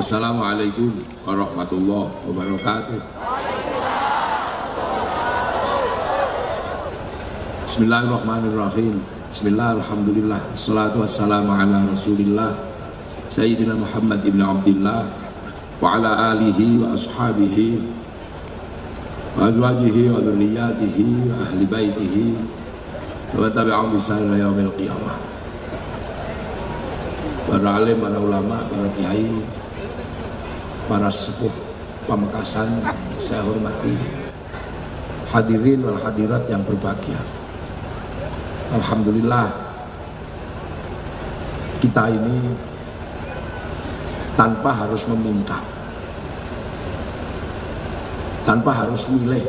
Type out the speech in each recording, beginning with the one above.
Assalamualaikum warahmatullahi wabarakatuh. Bismillahirrahmanirrahim. Bismillah, alhamdulillah, assalatu wassalamu ala rasulillah Sayyidina Muhammad ibn Abdillah wa ala alihi wa ashabihi wa azwajihi wa dhurriyyatihi wa ahli baitihi wa tabi'ahum bi ihsan ila yaumil qiyamah. Para alim, para ulama, para kiai, para sepuh Pamekasan saya hormati, hadirin wal hadirat yang berbahagia. Alhamdulillah, kita ini tanpa harus meminta, tanpa harus milih,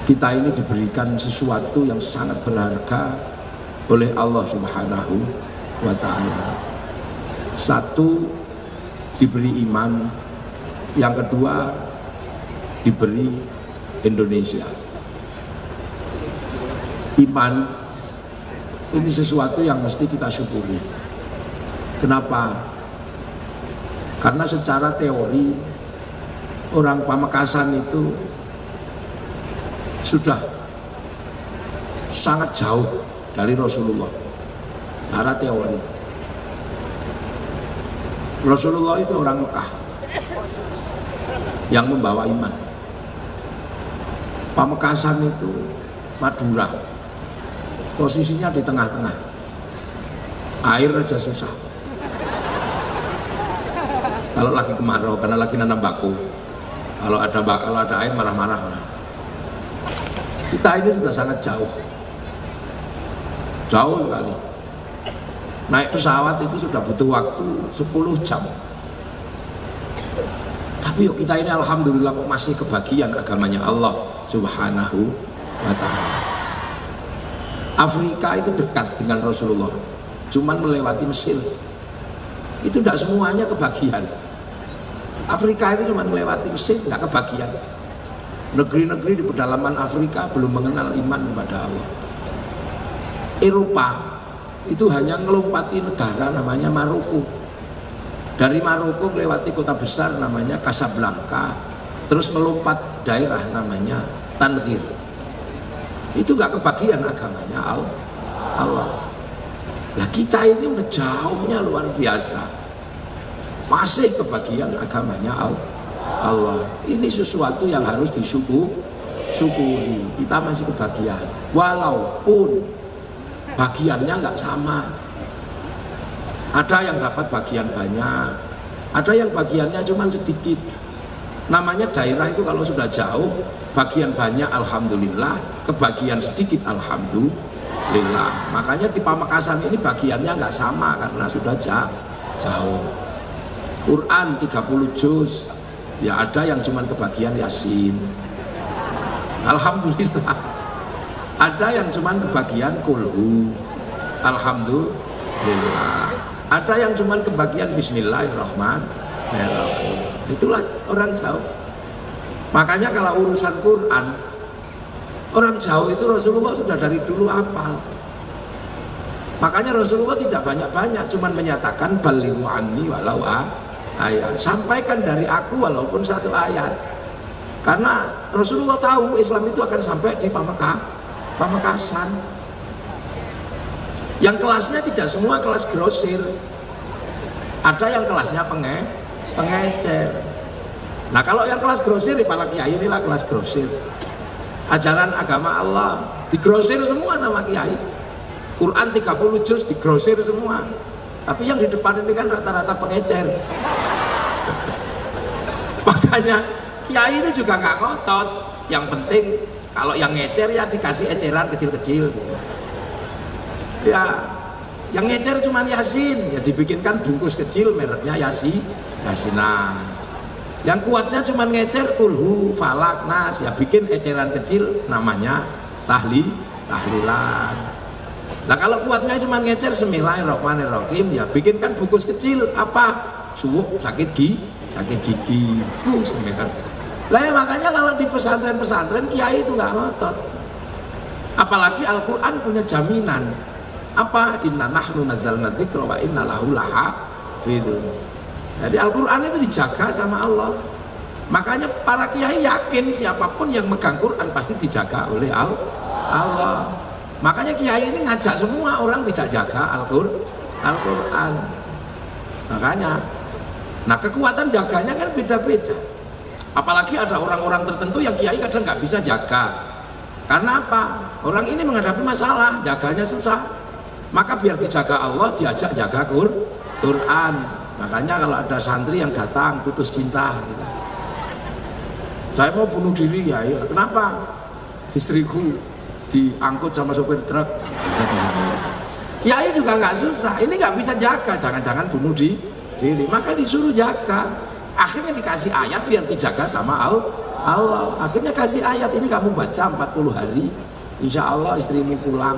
kita ini diberikan sesuatu yang sangat berharga oleh Allah Subhanahu wa ta'ala. Satu, diberi iman. Yang kedua, diberi Indonesia. Iman ini sesuatu yang mesti kita syukuri. Kenapa? Karena secara teori orang Pamekasan itu sudah sangat jauh dari Rasulullah. Secara teori Rasulullah itu orang Mekah yang membawa iman. Pamekasan itu Madura, posisinya di tengah-tengah, air aja susah kalau lagi kemarau karena lagi nanam bako. Kalau ada air marah-marah. Kita ini sudah sangat jauh sekali. Naik pesawat itu sudah butuh waktu 10 jam. Tapi yuk kita ini alhamdulillah kok masih kebagian agamanya Allah Subhanahu wa ta'ala. Afrika itu dekat dengan Rasulullah, cuman melewati Mesir. Itu tidak semuanya kebagian. Afrika itu cuma melewati Mesir, nggak kebagian. Negeri-negeri di pedalaman Afrika belum mengenal iman kepada Allah. Eropa itu hanya ngelompati negara namanya Maroko. Dari Maroko melewati kota besar namanya Casablanca, terus melompat daerah namanya Tanzir. Itu gak kebagian agamanya Allah. Nah kita ini udah jauhnya luar biasa, masih kebagian agamanya Allah. Ini sesuatu yang harus disyukuri. Kita masih kebagian, walaupun bagiannya nggak sama. Ada yang dapat bagian banyak, ada yang bagiannya cuma sedikit. Namanya daerah itu kalau sudah jauh, bagian banyak alhamdulillah, kebagian sedikit alhamdulillah. Makanya di Pamekasan ini bagiannya nggak sama karena sudah jauh. Quran 30 juz, ya ada yang cuma kebagian Yasin, alhamdulillah. Ada yang cuma kebagian kulhu, alhamdulillah. Ada yang cuma kebagian bismillahirrahmanirrahim. Itulah orang jauh. Makanya kalau urusan Quran, orang jauh itu Rasulullah sudah dari dulu hafal. Makanya Rasulullah tidak banyak-banyak, cuma menyatakan balighu anni walau ayat, sampaikan dari aku walaupun satu ayat. Karena Rasulullah tahu Islam itu akan sampai di Pamekasan. Yang kelasnya tidak semua kelas grosir, ada yang kelasnya pengecer. Nah kalau yang kelas grosir, para kiai inilah kelas grosir. Ajaran agama Allah digrosir semua sama kiai. Quran 30 juz digrosir semua. Tapi yang di depan ini kan rata-rata pengecer. Makanya kiai itu juga nggak ngotot. Yang penting kalau yang ngecer ya dikasih eceran kecil-kecil gitu. Ya, yang ngecer cuma Yasin, ya dibikinkan bungkus kecil mereknya Yasinan. Yang kuatnya cuma ngecer kulhu, falak, nas, ya bikin eceran kecil namanya tahlilan. Nah kalau kuatnya cuma ngecer Bismillahirrahmanirrahim, ya bikinkan bungkus kecil apa? Suwuk, sakit gigi, semacam. Lah ya makanya kalau di pesantren-pesantren kiai itu nggak ngotot. Apalagi Al-Quran punya jaminan. Apa? Inna nahnu nazzalna dzikra wa inna lahu lahafidun. Jadi Al-Quran itu dijaga sama Allah. Makanya para kiai yakin siapapun yang megang Quran pasti dijaga oleh Allah. Makanya kiai ini ngajak semua orang bisa jaga Al-Quran. Makanya, nah kekuatan jaganya kan beda-beda. Apalagi ada orang-orang tertentu yang kiai kadang nggak bisa jaga. Karena apa? Orang ini menghadapi masalah, jaganya susah. Maka biar dijaga Allah, diajak jaga Quran. Makanya kalau ada santri yang datang putus cinta, gitu. Saya mau bunuh diri ya, kenapa? Istriku diangkut sama sopir truk. Kiai juga nggak susah, ini nggak bisa jaga, jangan-jangan bunuh diri, maka disuruh jaga. Akhirnya dikasih ayat biar dijaga sama Allah. Akhirnya kasih ayat ini kamu baca 40 hari, insya Allah istrimu pulang.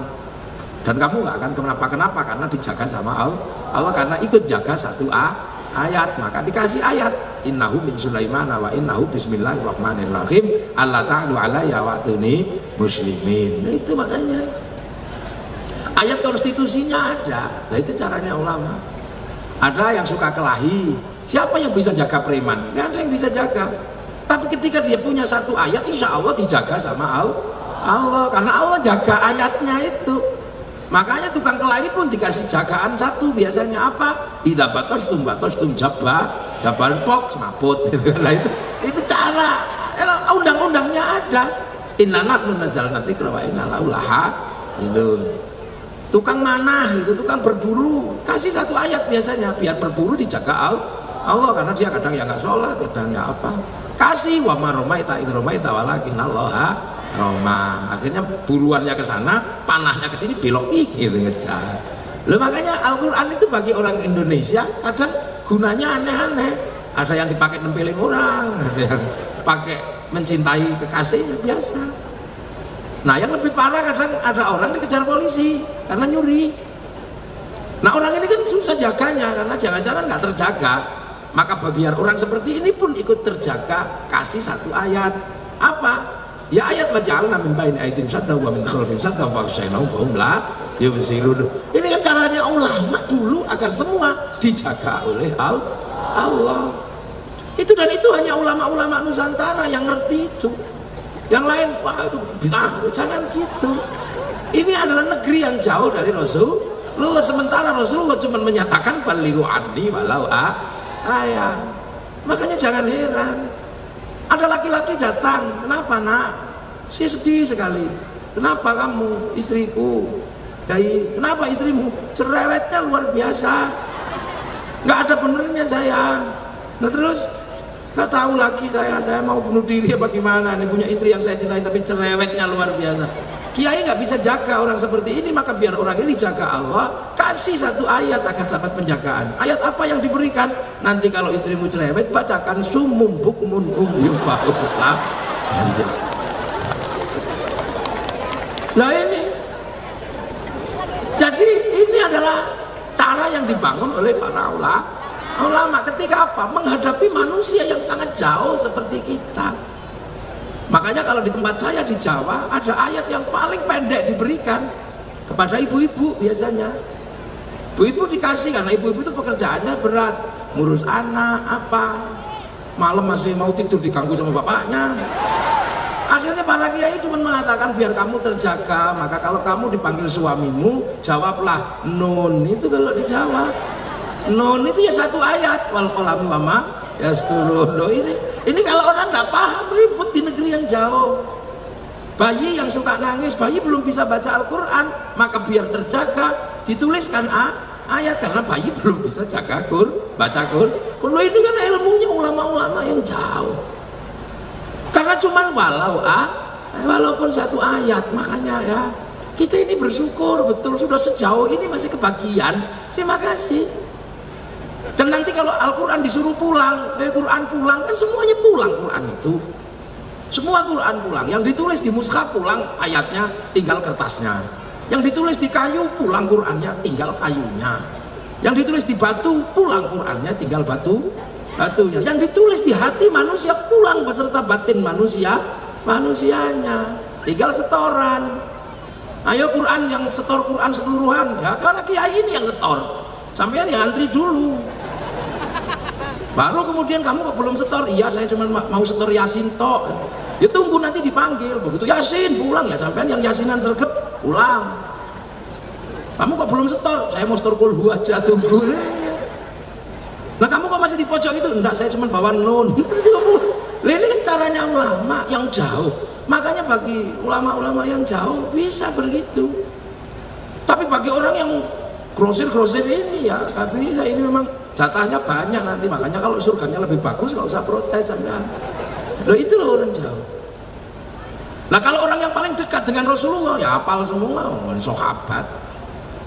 Dan kamu nggak akan kenapa-kenapa karena dijaga sama Allah, karena ikut jaga satu ayat. Maka dikasih ayat, innahu min Sulaiman wa innahu bismillahirrahmanirrahim alla ta'lu alayya wa'tuni muslimin. Nah itu makanya ayat konstitusinya ada. Nah itu caranya ulama. Ada yang suka kelahi, siapa yang bisa jaga preman? Nggak ada yang bisa jaga. Tapi ketika dia punya satu ayat, insya Allah dijaga sama Allah, karena Allah jaga ayatnya itu. Makanya tukang kelahi pun dikasih jagaan satu, biasanya apa? Idza batastum jaban pok semaput. Nah itu cara. Undang-undangnya ada. Inna nahnu nazzalna dzikra wa inna lahu lahafidun. Tukang manah itu, tukang berburu, kasih satu ayat biasanya biar berburu dijaga Allah, karena dia kadang ya nggak sholat, kadang ya apa. Kasih wa ma romaita id romaita walakinnallaha roma. Akhirnya buruannya ke sana, panahnya ke sini, belok gitu ngejar. Loh makanya Al-Quran itu bagi orang Indonesia kadang gunanya aneh-aneh. Ada yang dipakai nempeling orang, ada yang pakai mencintai kekasihnya, biasa. Nah yang lebih parah kadang ada orang dikejar polisi karena nyuri. Nah orang ini kan susah jaganya karena jangan-jangan nggak terjaga. Maka biar orang seperti ini pun ikut terjaga, kasih satu ayat. Apa? Ya ayat waja'alna min baini aydihim sadda wa min khalfihim sadda fa aghshaynahum fa hum la yubsirun. Ini kan caranya ulama dulu agar semua dijaga oleh Allah. Itu dan itu hanya ulama-ulama Nusantara yang ngerti itu. Yang lain, wah itu bid'ah, jangan gitu. Ini adalah negeri yang jauh dari Rasulullah. Sementara Rasulullah cuma menyatakan balighu anni walau ayat. Makanya jangan heran. Ada laki-laki datang, kenapa nak? Saya sedih sekali. Kenapa kamu? Istriku. Kenapa istrimu? Cerewetnya luar biasa. Nggak ada benernya saya. Nah terus nggak tahu lagi saya mau bunuh diri apa gimana? Nih punya istri yang saya cintai tapi cerewetnya luar biasa. Kiai nggak bisa jaga orang seperti ini, maka biar orang ini jaga Allah, kasih satu ayat agar dapat penjagaan. Ayat apa yang diberikan? Nanti kalau istrimu cerewet, bacakan sumum bukmun umyun fa'ulah. Nah ini, jadi ini adalah cara yang dibangun oleh para ulama. Ketika apa? Menghadapi manusia yang sangat jauh seperti kita. Makanya kalau di tempat saya di Jawa ada ayat yang paling pendek diberikan kepada ibu-ibu biasanya. Ibu-ibu dikasih karena ibu-ibu itu pekerjaannya berat, ngurus anak apa, malam masih mau tidur diganggu sama bapaknya. Akhirnya para kiai cuma mengatakan biar kamu terjaga, maka kalau kamu dipanggil suamimu jawablah nun. Itu kalau di Jawa nun itu ya satu ayat, wal qalami wa ma yasturun. Ini kalau orang tidak paham ribut di negeri yang jauh. Bayi yang suka nangis, bayi belum bisa baca Al-Quran, maka biar terjaga dituliskan ayat karena bayi belum bisa baca Quran. Kalau ini kan ilmunya ulama-ulama yang jauh. Karena cuma walaupun satu ayat, makanya ya kita ini bersyukur betul sudah sejauh ini masih kebagian. Terima kasih. Dan nanti kalau Al-Quran disuruh pulang, Quran pulang, kan semuanya pulang Quran itu. Semua Quran pulang, yang ditulis di mushaf pulang ayatnya, tinggal kertasnya. Yang ditulis di kayu pulang Qurannya, tinggal kayunya. Yang ditulis di batu pulang Qurannya, tinggal batunya. Yang ditulis di hati manusia pulang beserta batin manusianya, tinggal setoran. Ayo Quran yang setor Quran seluruhan, ya karena kiai ini yang setor. Sampean yang antri dulu. Baru kemudian kamu kok belum setor? Iya saya cuma mau setor Yasin tok. Ya tunggu nanti dipanggil. Begitu Yasin pulang ya sampean yang Yasinan sergap pulang. Kamu kok belum setor? Saya mau setor kulhu aja, tunggu. Nah kamu kok masih di pojok itu? Enggak, saya cuma bawa nun. Ini kan caranya ulama yang jauh. Makanya bagi ulama-ulama yang jauh bisa begitu. Tapi bagi orang yang grosir-grosir ini ya nggak bisa. Ini memang jatahnya banyak nanti. Makanya kalau surganya lebih bagus nggak usah protes sampean. Loh itu loh orang jauh. Nah kalau orang yang paling dekat dengan Rasulullah ya hafal semua, sahabat.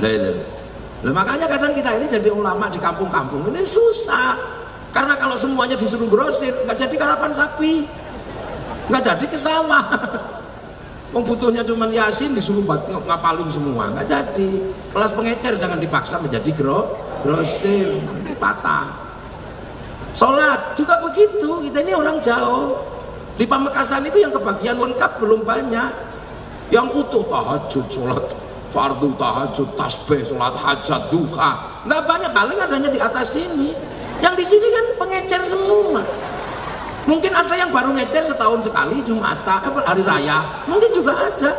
Nah, makanya kadang kita ini jadi ulama di kampung-kampung ini susah. Karena kalau semuanya disuruh grosir nggak jadi karapan sapi, nggak jadi ke sawah. Wong butuhnya cuma Yasin disuruh ngapalin semua, nggak jadi. Kelas pengecer jangan dipaksa menjadi grosir, patah. Sholat juga begitu, kita ini orang jauh. Di Pamekasan itu yang kebagian lengkap belum banyak. Yang utuh tahajud, sholat fardu tahajud, tasbih, sholat hajat, duha, nggak banyak, paling adanya di atas sini. Yang di sini kan pengecer semua. Mungkin ada yang baru ngecer setahun sekali Jumatan, hari raya, mungkin juga ada.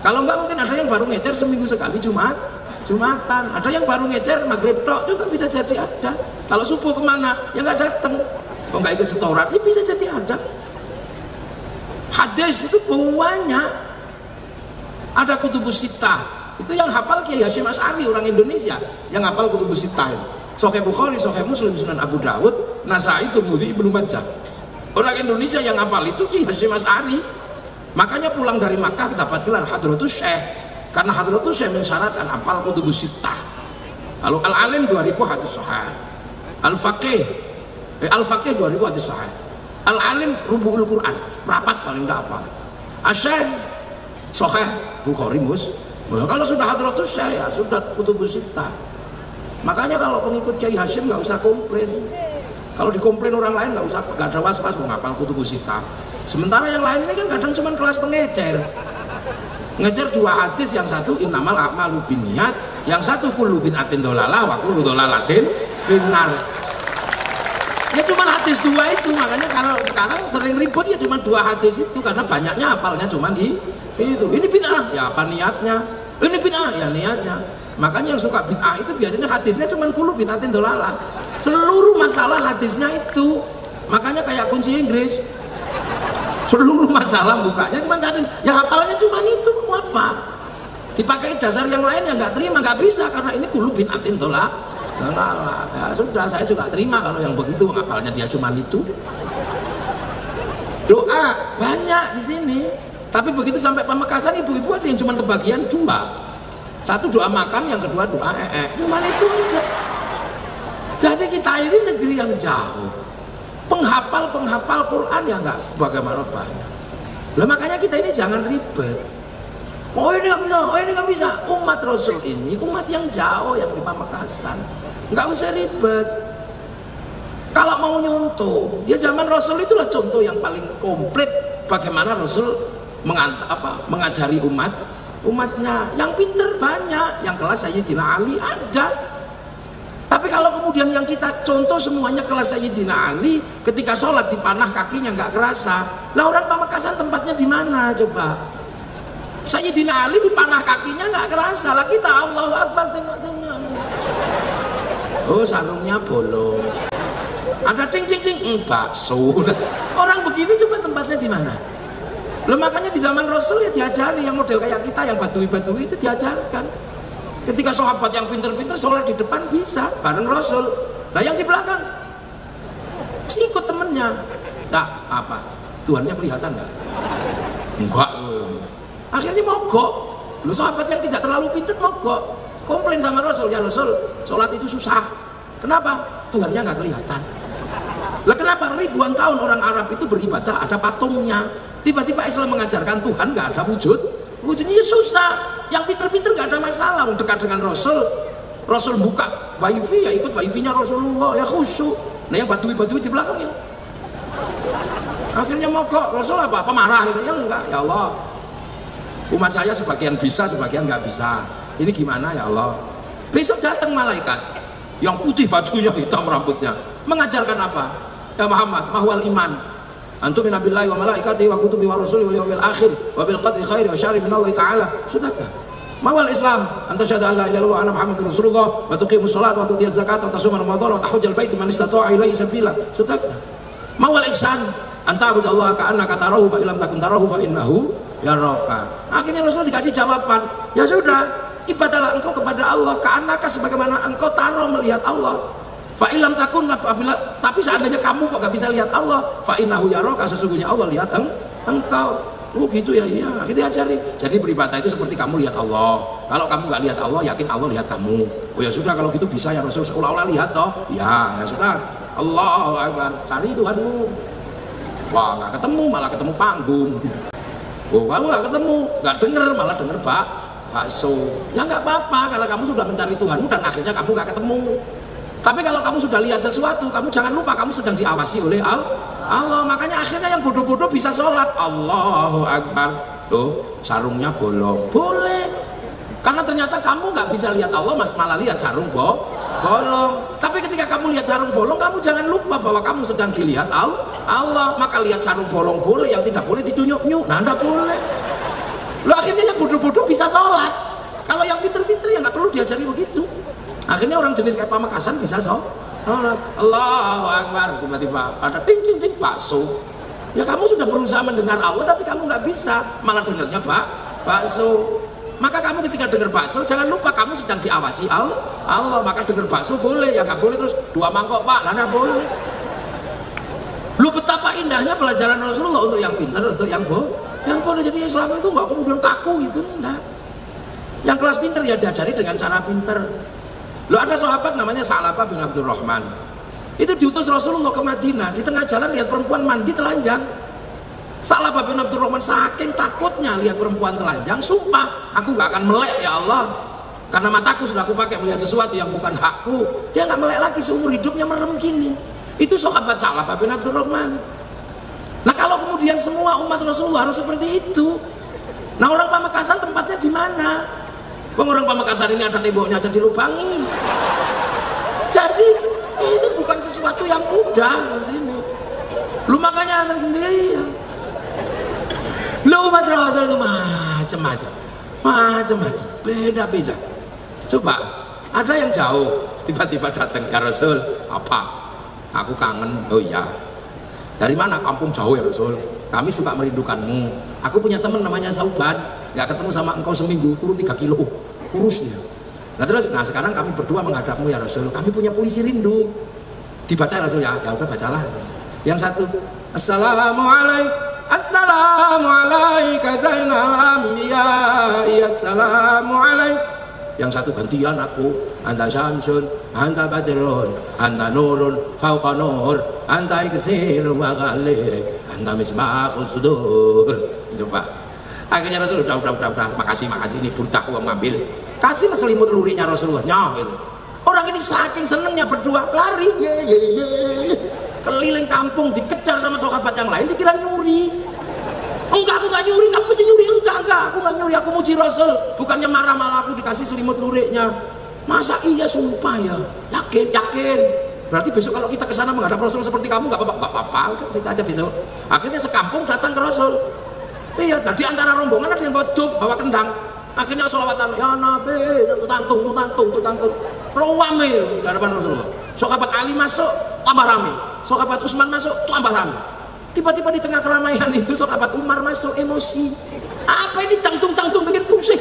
Kalau enggak mungkin ada yang baru ngecer seminggu sekali Jumatan. Ada yang baru ngecer maghrib tok juga bisa jadi ada. Kalau subuh kemana? Ya nggak datang. Kok nggak ikut setoran? Ya bisa jadi ada. Hadis itu banyak. Ada kutubus sittah. Itu yang hafal Kiai Hasyim Asy'ari orang Indonesia yang hafal kutubus sittah. Sahih Bukhari, Sahih Muslim, Sunan Abu Dawud, Nasai, Tirmidzi, Ibnu Majah. Orang Indonesia yang hafal itu Kiai Hasyim Asy'ari. Makanya pulang dari Makkah dapat gelar Hadratus Syekh. Karena Hadratus Syekh mensyaratkan hafal kutubus sittah. Kalau Al-Alim 2000 hadis sahih. Al-Faqih 2000 hadis sahih. Al-Alim rubu'ul Quran, seperempat paling tidak hafal. Asy-Syekh Sahih Bukhari Muslim. Kalau sudah Hadratus Syekh ya sudah kutubus sittah. Makanya kalau pengikut Kiai Hasyim nggak usah komplain. Kalau dikomplain orang lain nggak ada was-was mau ngapal kutubus sittah. Sementara yang lain ini kan kadang cuma kelas pengecer. Ngecer dua hadis, yang satu innamal a'malu binniyat, yang satu kullu bid'atin dhalalah wa kullu dhalalatin finnar. Ya cuma hadis dua itu, makanya kalau sekarang sering ribut ya cuma dua hadis itu karena banyaknya hafalnya cuma di itu. Ini bid'ah, ya apa niatnya? Ini bid'ah, ya niatnya. Makanya yang suka bid'ah itu biasanya hadisnya cuma kullu bid'atin dhalalah. Seluruh masalah hadisnya itu. Makanya kayak kunci Inggris. Seluruh masalah bukanya cuma satu. Ya hafalnya cuma itu, mau apa? Dipakai dasar yang lain yang nggak terima, nggak bisa karena ini kullu bid'atin dhalalah. Ya sudah, saya juga terima kalau yang begitu hafalnya dia cuma itu. Doa banyak di sini. Tapi begitu sampai Pamekasan ibu-ibu ada yang cuma kebagian dua. Satu doa makan, yang kedua doa cuman itu aja. Jadi kita ini negeri yang jauh. Penghafal Quran ya nggak bagaimana banyak. Lah makanya kita ini jangan ribet. Oh ini nggak bisa, oh ini nggak bisa. Umat Rasul ini umat yang jauh yang di Pamekasan. Nggak usah ribet. Kalau mau nyontoh, ya zaman Rasul itulah contoh yang paling komplit bagaimana Rasul mengajari umatnya. Yang pinter banyak, yang kelas Sayyidina Ali ada. Tapi kalau kemudian yang kita contoh semuanya kelas Sayyidina Ali, ketika sholat dipanah kakinya nggak kerasa. Lah orang Pamekasan tempatnya di mana coba? Sayyidina Ali dipanah kakinya nggak kerasa. Lah kita Allahu Akbar tengok-tengok. Oh sarungnya bolong. Ada ting bakso. Orang begini coba tempatnya di mana? Loh makanya di zaman Rasul ya diajari yang model kayak kita yang badui-badui itu diajarkan. Ketika sahabat yang pinter-pinter sholat di depan bisa bareng Rasul. Nah yang di belakang ikut temennya. Tak apa? Tuhannya kelihatan nggak? Enggak. Akhirnya mogok. Loh sahabat yang tidak terlalu pinter mogok. Komplain sama Rasul, ya Rasul, sholat itu susah. Kenapa? Tuhannya nggak kelihatan. Lah kenapa ribuan tahun orang Arab itu beribadah ada patungnya? Tiba-tiba Islam mengajarkan Tuhan nggak ada wujudnya ya susah. Yang pinter-pinter nggak ada masalah, dekat dengan Rasul buka wifi ya ikut wifi-nya Rasulullah ya khusyuk. Nah yang badui-badui di belakang ya akhirnya mogok. Rasul apa? Pemarah gitu ya? Enggak, ya Allah, umat saya sebagian bisa sebagian nggak bisa, ini gimana ya Allah? Besok datang malaikat yang putih bajunya, hitam rambutnya, mengajarkan apa? Ya Muhammad, mahwal iman, antum minabillahi wa malaikatihi wa kutubihi wa rusulihi wal yawmil akhir wa bil qadri khairi wa syarri min Allah taala. Sudahkah? Mawal Islam, anta syahada an la ilaha illallah wa anna Muhammadar Rasulullah wa tuqimus shalat wa tu'tiyaz zakat wa tasuma ramadan wa tahujjal bait man istata'a ilaihi sabila. Sudahkah? Mawal ihsan, anta abudallaha ka'annaka tarahu fa illam takun tarahu fa innahu yaraka. Akhirnya Rasul dikasih jawaban, ya sudah, ibadahlah engkau kepada Allah ka'annaka sebagaimana engkau taruh melihat Allah. Fa illam takun, apabila tapi seandainya kamu kok gak bisa lihat Allah, fa innahu yaraka, sesungguhnya Allah lihat engkau. Oh gitu ya, iya. Akhirnya diajari. Jadi beribadah itu seperti kamu lihat Allah. Kalau kamu nggak lihat Allah, yakin Allah lihat kamu. Oh ya sudah, kalau gitu bisa ya Rasul, seolah-olah lihat toh. Ya sudah. Allahu Akbar. Cari Tuhanmu. Wah, nggak ketemu, malah ketemu panggung. Oh, kamu nggak ketemu, nggak denger, malah denger bakso. Ya nggak apa-apa, kalau kamu sudah mencari Tuhanmu dan akhirnya kamu nggak ketemu. Tapi kalau kamu sudah lihat sesuatu, kamu jangan lupa kamu sedang diawasi oleh Allah. Makanya akhirnya yang bodoh-bodoh bisa sholat. Allahu Akbar. Tuh, sarungnya bolong. Boleh. Karena ternyata kamu nggak bisa lihat Allah, malah lihat sarung bolong. Tapi ketika kamu lihat sarung bolong, kamu jangan lupa bahwa kamu sedang dilihat Allah. Maka lihat sarung bolong boleh, yang tidak boleh ditunjuk-nyuk. Nah, enggak boleh. Lo akhirnya yang bodoh-bodoh bisa sholat. Kalau yang pinter-pinter ya nggak perlu diajari begitu. Akhirnya orang jenis kayak Pamekasan bisa sholat. Allahu Akbar, tiba-tiba ada ting ting ting bakso. Ya kamu sudah berusaha mendengar Allah tapi kamu nggak bisa, malah dengarnya bakso. Maka kamu ketika dengar bakso jangan lupa kamu sedang diawasi Allah. Maka dengar bakso boleh, ya nggak boleh terus 2 mangkok Pak, nggak boleh. Lu betapa indahnya pelajaran Rasulullah untuk yang pintar, untuk yang boleh. Jadi Islam itu nggak kemudian kaku gitu, enggak. Yang kelas pintar ya diajari dengan cara pintar. Lo ada sahabat namanya Sa'labah bin Abdurrahman. Itu diutus Rasulullah ke Madinah, di tengah jalan lihat perempuan mandi telanjang. Sa'labah bin Abdurrahman saking takutnya lihat perempuan telanjang, sumpah, aku gak akan melek ya Allah. Karena mataku sudah aku pakai melihat sesuatu yang bukan hakku. Dia gak melek lagi, seumur hidupnya merem gini. Itu sahabat Sa'labah bin Abdurrahman. Nah kalau kemudian semua umat Rasulullah harus seperti itu. Nah orang Pamekasan tempatnya di mana? Orang Pamekasan ini ada temboknya aja dilubangi. Jadi ini bukan sesuatu yang mudah ini. Lu makanya anak sendiri. Lu umat Rasul itu macam-macam, beda-beda. Coba ada yang jauh tiba-tiba datang, ya Rasul, apa? Aku kangen. Oh iya. Dari mana? Kampung jauh ya Rasul. Kami suka merindukanmu. Aku punya teman namanya Sauban, nggak ketemu sama engkau seminggu, turun 3 kilo kurusnya. Nah sekarang kami berdua menghadapmu ya Rasul. Kami punya puisi rindu. Dibaca Rasul ya. Ya udah bacalah. Yang satu, Assalamualaikum Zainal Anbiya. Assalamualaikum. Yang satu gantian aku. Anta syamsun, anta badrun, anta nurun, fauqa nur, anta iksir wa ghalib, anta misbahus sudur. Coba. Akhirnya Rasul udah, makasih ini buntah uang ngambil, kasih selimut luriknya Rasulullah gitu. Orang ini saking senengnya berdua lari keliling kampung, dikejar sama sahabat yang lain, dikira nyuri. Enggak, aku nggak nyuri, kamu mesti nyuri. Enggak, aku nggak nyuri, aku muji Rasul. Bukannya marah, malah aku dikasih selimut luriknya. Masa iya, sumpah ya, yakin. Berarti besok kalau kita kesana menghadap Rasul seperti kamu nggak apa-apa, udah kita aja besok. Akhirnya sekampung datang ke Rasul. Iya, nah di antara rombongan ada yang bawa duf, bawa kendang. Akhirnya sholawatan, ya Nabi, tutantung. Rawame di hadapan Rasulullah. Sahabat Ali masuk, tambah rame. Sahabat Utsman masuk, tambah rame. Tiba-tiba di tengah keramaian itu, sahabat Umar masuk, emosi. Apa ini tangtung bikin pusing.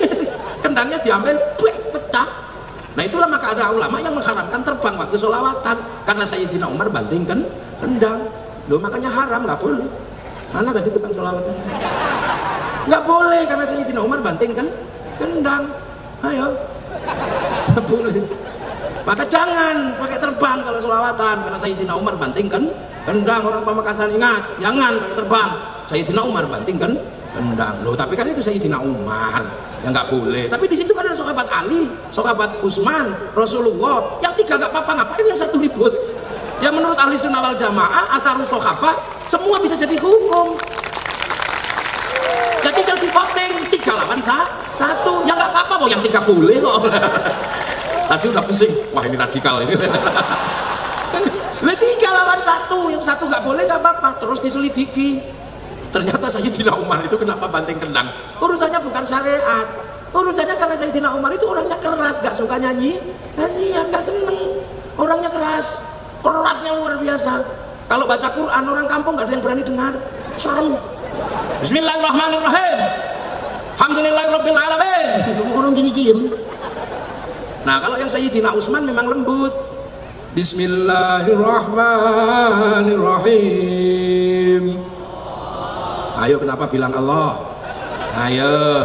Kendangnya diambil, pecah. Nah itulah maka ada ulama yang mengharamkan terbang waktu sholawatan. Karena Sayyidina Umar bantingkan kendang. Loh makanya haram, nggak boleh. Mana tadi tukang sholawatan? Nggak boleh karena Sayyidina Umar banting kan kendang. Ayo, nggak boleh. Maka jangan pakai terbang kalau sholawatan karena Sayyidina Umar banting kan kendang. Orang Pamekasan ingat, jangan pakai terbang. Sayyidina Umar banting kan kendang. Loh tapi kan itu Sayyidina Umar yang nggak boleh. Tapi di situ kan ada sahabat Ali, sahabat Utsman, Rasulullah. Yang 3 nggak apa-apa, ngapain yang 1 ribut? Ya menurut ahli sunnah wal jamaah, asarus sahabat semua bisa jadi hukum. Ya tinggal di voting 3 lawan 1. Ya nggak apa-apa, mau yang 3 boleh kok. Tadi udah pusing, wah ini radikal ini. Tiga lawan satu, yang satu nggak boleh nggak apa-apa, terus diselidiki. Ternyata Sayyidina Umar itu kenapa banting kendang? Urusannya bukan syariat, urusannya karena Sayyidina Umar itu orangnya keras, nggak suka nyanyi, nyanyian, nggak seneng, orangnya kerasnya luar biasa. Kalau baca Quran orang kampung nggak ada yang berani dengar, serem. Bismillahirrahmanirrahim. Alhamdulillahirabbil alamin. Orang gini diem. Nah, kalau yang Sayyidina Utsman memang lembut. Bismillahirrahmanirrahim. Ayo, kenapa bilang Allah? Ayo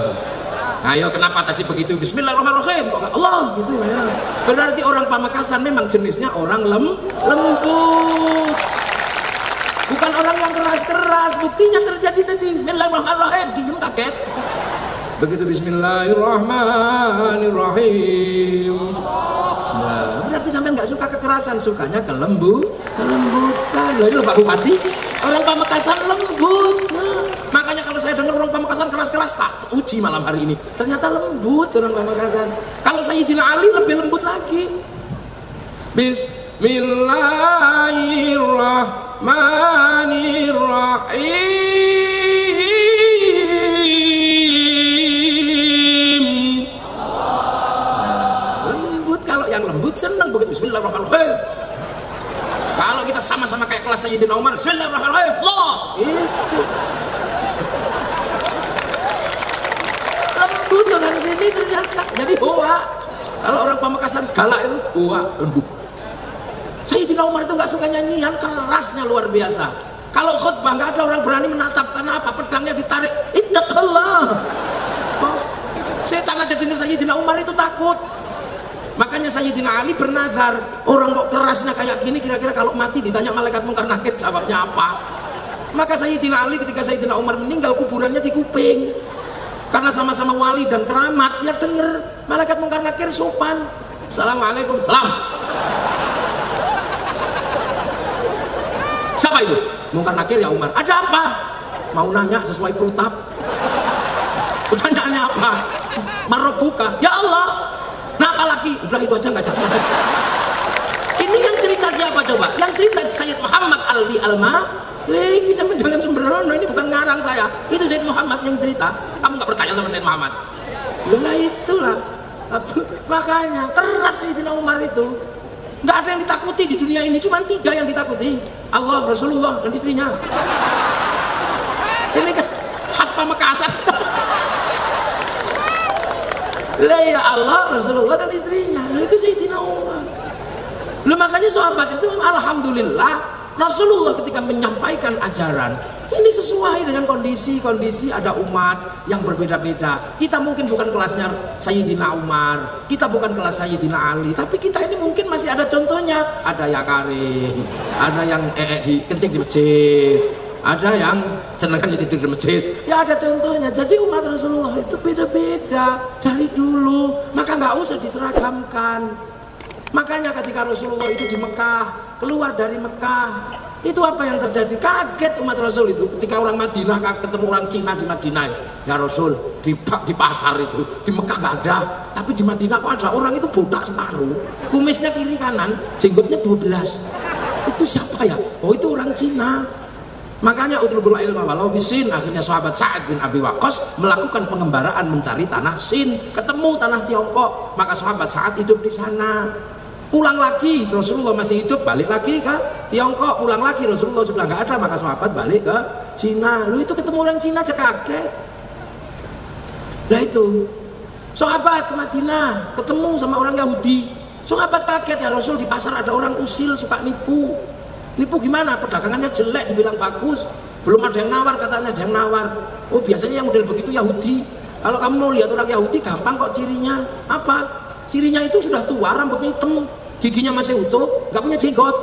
kenapa tadi begitu? Bismillahirrahmanirrahim. Allah gitu ya. Berarti orang Pamekasan memang jenisnya orang lembut. Bukan orang yang keras-keras. Buktinya terjadi tadi. Bismillahirrahmanirrahim. Diem kaget. Begitu Bismillahirrahmanirrahim. Nah, berarti sampai nggak suka kekerasan, sukanya kelembutan. Loh, ini loh Pak Bupati, orang Pamekasan lembut. Nah, makanya kalau saya dengar orang Pamekasan keras-keras, tak uji malam hari ini. Ternyata lembut orang Pamekasan. Kalau Sayyidina Ali lebih lembut lagi. Bismillahirrahmanirrahim. Nah, lembut, kalau yang lembut senang begitu Bismillahirrahmanirrahim. Kalau kita sama-sama kayak kelas Sayyidina Umar, Bismillahirrahmanirrahim, Allah. Itu. Lembut orang sini ternyata. Jadi hoa. Kalau orang Pamekasan galak itu hoa, lembut. Sayyidina Umar itu nggak suka nyanyian, kerasnya luar biasa. Kalau khutbah nggak ada orang berani menatap, kenapa? Pedangnya ditarik. Ittaqallah. Oh, setan aja dengar Sayyidina Umar itu takut. Makanya Sayyidina Ali bernadar, orang kok kerasnya kayak gini, kira-kira kalau mati ditanya malaikat mungkar nakir jawabnya apa? Maka Sayyidina Ali ketika Sayyidina Umar meninggal, kuburannya di kuping. Karena sama-sama wali dan keramat, ya denger malaikat mungkar nakir sopan. Assalamualaikum, salam. Siapa itu? Mungkar nakir ya Umar. Ada apa? Mau nanya sesuai protap. Pertanyaannya apa? Marobuka. Ya Allah. Nah apalagi? Udah itu aja nggak jadi. Ini yang cerita siapa coba? Yang cerita Sayyid Muhammad Alwi Al-Maliki. Sampai jangan sembrono, ini bukan ngarang saya. Itu Sayyid Muhammad yang cerita. Kamu nggak percaya sama Sayyid Muhammad? Lah itulah. Makanya keras Sayyidina Umar itu. Nggak ada yang ditakuti di dunia ini, cuma 3 yang ditakuti, Allah, Rasulullah, dan istrinya. Ini kan khas Pamekasan. Lah ya Allah, Rasulullah, dan istrinya. Nah itu Sayyidina Umar. Loh, makanya sahabat itu alhamdulillah Rasulullah ketika menyampaikan ajaran ini sesuai dengan kondisi ada umat yang berbeda-beda. Kita mungkin bukan kelasnya Sayyidina Umar, kita bukan kelas Sayyidina Ali, tapi kita ini mungkin masih ada contohnya. Ada yang karing, ada yang kencing di masjid, ada yang senengannya tidur di masjid. Ya ada contohnya. Jadi umat Rasulullah itu beda-beda dari dulu, maka nggak usah diseragamkan. Makanya ketika Rasulullah itu di Mekah, keluar dari Mekah, itu apa yang terjadi? Kaget umat Rasul itu ketika orang Madinah ketemu orang Cina di Madinah. Ya Rasul, di pasar itu di Mekah nggak ada, tapi di Madinah kok ada. Orang itu botak separuh, kumisnya kiri kanan, jenggotnya 12. Itu siapa ya? Oh itu orang Cina. Makanya utlubul ilma walau bisin. Akhirnya sahabat Sa'ad bin Abi Waqqas melakukan pengembaraan mencari tanah Sin, ketemu tanah Tiongkok, maka sahabat Sa'ad hidup di sana. Pulang lagi, Rasulullah masih hidup, balik lagi ke Tiongkok. Pulang lagi, Rasulullah sudah nggak ada, maka sahabat balik ke Cina. Lu itu ketemu orang Cina aja kaget. Nah itu sahabat ke Madinah ketemu sama orang Yahudi, sahabat kaget, ya Rasul, di pasar ada orang usil suka nipu. Nipu gimana? Perdagangannya jelek, dibilang bagus, belum ada yang nawar, katanya ada yang nawar. Oh biasanya yang model begitu Yahudi. Kalau kamu mau lihat orang Yahudi gampang kok cirinya. Apa? Cirinya itu sudah tua, rambutnya hitam, giginya masih utuh, nggak punya jenggot.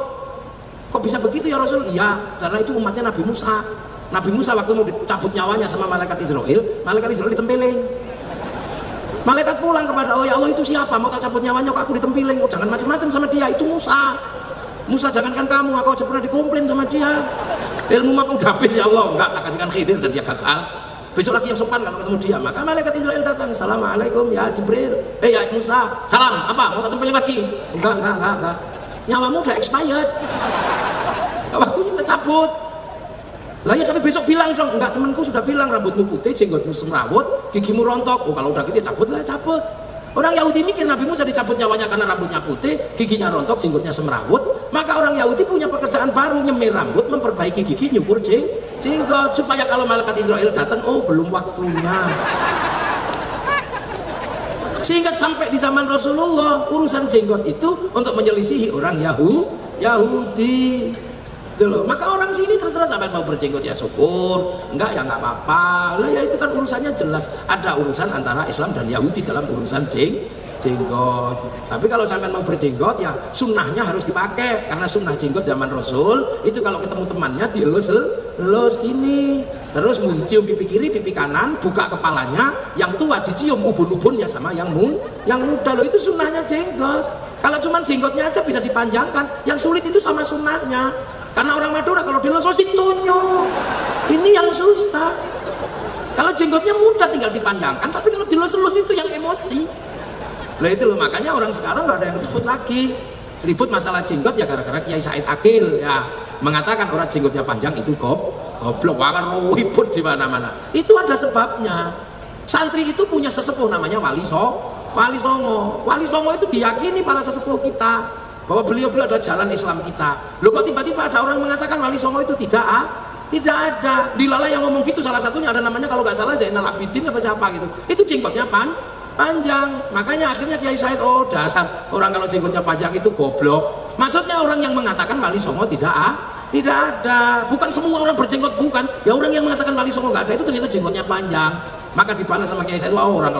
Kok bisa begitu ya Rasul? Iya, karena itu umatnya Nabi Musa. Nabi Musa waktu mau dicabut nyawanya sama malaikat Israel ditempelin. Malaikat pulang kepada Allah, ya Allah itu siapa? Mau tak cabut nyawanya kok aku ditempelin? Oh, jangan macam-macam sama dia, itu Musa. Musa jangankan kamu, aku aja pernah dikomplain sama dia. Ilmu mah udah habis ya Allah, enggak, tak kasihkan Khidir dan dia gagal. besok lagi yang sopan kalau ketemu dia. Maka malaikat Israel datang, assalamualaikum ya Jibril, ya Musa, salam, apa mau ketemu lagi? Enggak, nyawamu udah expired, waktunya kita cabut. Lah ya tapi besok bilang dong, enggak, temanku sudah bilang rambutmu putih, jenggotmu semrawut, gigimu rontok. Oh kalau udah gitu ya cabut lah, cabut. Orang Yahudi mikir Nabi Musa dicabut nyawanya karena rambutnya putih, giginya rontok, jenggotnya semrawut. Maka orang Yahudi punya pekerjaan baru, nyemir rambut, memperbaiki gigi, nyukur jenggot, supaya kalau malaikat Israel datang, oh belum waktunya. Sehingga sampai di zaman Rasulullah urusan jenggot itu untuk menyelisihi orang Yahudi. Maka orang sini terserah, sampai mau berjenggot ya syukur, enggak ya enggak apa-apa. Lah ya itu kan urusannya jelas, ada urusan antara Islam dan Yahudi dalam urusan jenggot. Tapi kalau sampai mau berjenggot ya sunnahnya harus dipakai, karena sunnah jenggot zaman Rasul itu kalau ketemu temannya dielus gini, terus mencium pipi kiri, pipi kanan, buka kepalanya, yang tua dicium ubun-ubunnya sama yang muda. Loh itu sunnahnya jenggot. Kalau cuma jenggotnya aja bisa dipanjangkan, yang sulit itu sama sunnahnya. Karena orang Madura kalau dilus ditunjuk, ini yang susah. Kalau jenggotnya mudah tinggal dipanjangkan, tapi kalau dilus-lus itu yang emosi. Nah itu loh, makanya orang sekarang nggak ada yang ribut lagi. Ribut masalah jenggot ya gara-gara Kiai Said Akil ya mengatakan orang jenggotnya panjang itu goblok. Wah kan ribut di mana-mana. Itu ada sebabnya. Santri itu punya sesepuh namanya Wali Songo. Wali Songo itu diyakini para sesepuh kita bahwa beliau adalah jalan Islam kita. Loh kok tiba-tiba ada orang mengatakan Wali Songo itu tidak ada. Dilala yang ngomong gitu salah satunya ada namanya kalau nggak salah Zainal Abidin apa siapa gitu. Itu jenggotnya panjang. Makanya akhirnya Kiai Said, oh dasar orang kalau jenggotnya panjang itu goblok. Maksudnya orang yang mengatakan Wali Songo tidak ada. Bukan semua orang berjenggot, bukan. Ya orang yang mengatakan Wali Songo nggak ada itu ternyata jenggotnya panjang. Maka dibalas sama Kiai Said, wah orang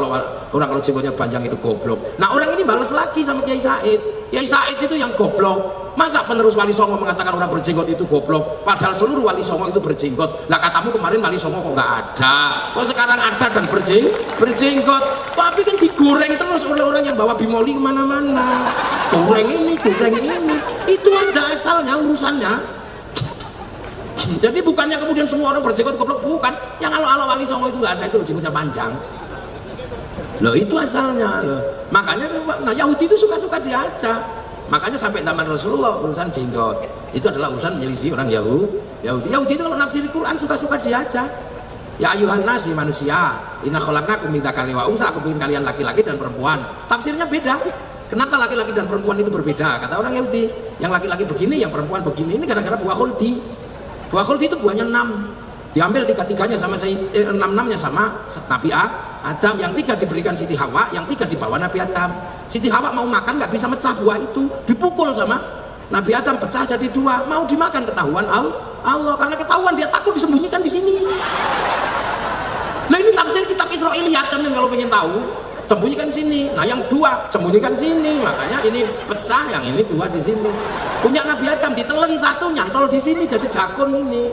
kalau jenggotnya panjang itu goblok. Nah orang ini balas lagi sama Kiai Said. Kiai Said itu yang goblok. Masa penerus Wali Songo mengatakan orang berjenggot itu goblok, padahal seluruh Wali Songo itu berjenggot. Lah katamu kemarin Wali Songo kok nggak ada, kok sekarang ada dan berjenggot. Tapi kan digoreng terus oleh orang yang bawa bimoli kemana-mana. Goreng ini, itu aja asalnya urusannya. Jadi bukannya kemudian semua orang berjenggot goblok, bukan. Yang kalau Wali Songo itu nggak ada, itu jenggotnya panjang. Loh itu asalnya loh. Makanya nah Yahudi itu suka-suka diajak. Makanya sampai zaman Rasulullah urusan jenggot itu adalah urusan menyelisih orang Yahudi itu kalau nafsir Quran suka-suka diajak. Ya ayuhan nas, manusia, inna khalaqnakum min dzakarin wa unsa, aku bikin kalian laki-laki dan perempuan. Tafsirnya beda. Kenapa laki-laki dan perempuan itu berbeda? Kata orang Yahudi, yang laki-laki begini, yang perempuan begini. Ini gara-gara buah khuldi. Buah khuldi itu buahnya 6. Diambil 3-3-nya sama 6-6-nya sama Nabi Adam, yang 3 diberikan Siti Hawa, yang 3 dibawa Nabi Adam. Siti Hawa mau makan nggak bisa mecah buah itu, dipukul sama Nabi Adam, pecah jadi 2, mau dimakan ketahuan Allah, karena ketahuan dia takut disembunyikan di sini. Nah ini tafsir kitab Israiliyat kan kalau pengen tahu, sembunyikan sini. Nah yang 2 sembunyikan sini, makanya ini pecah, yang ini 2 di sini. Punya Nabi Adam ditelen 1 nyantol di sini jadi jakun ini.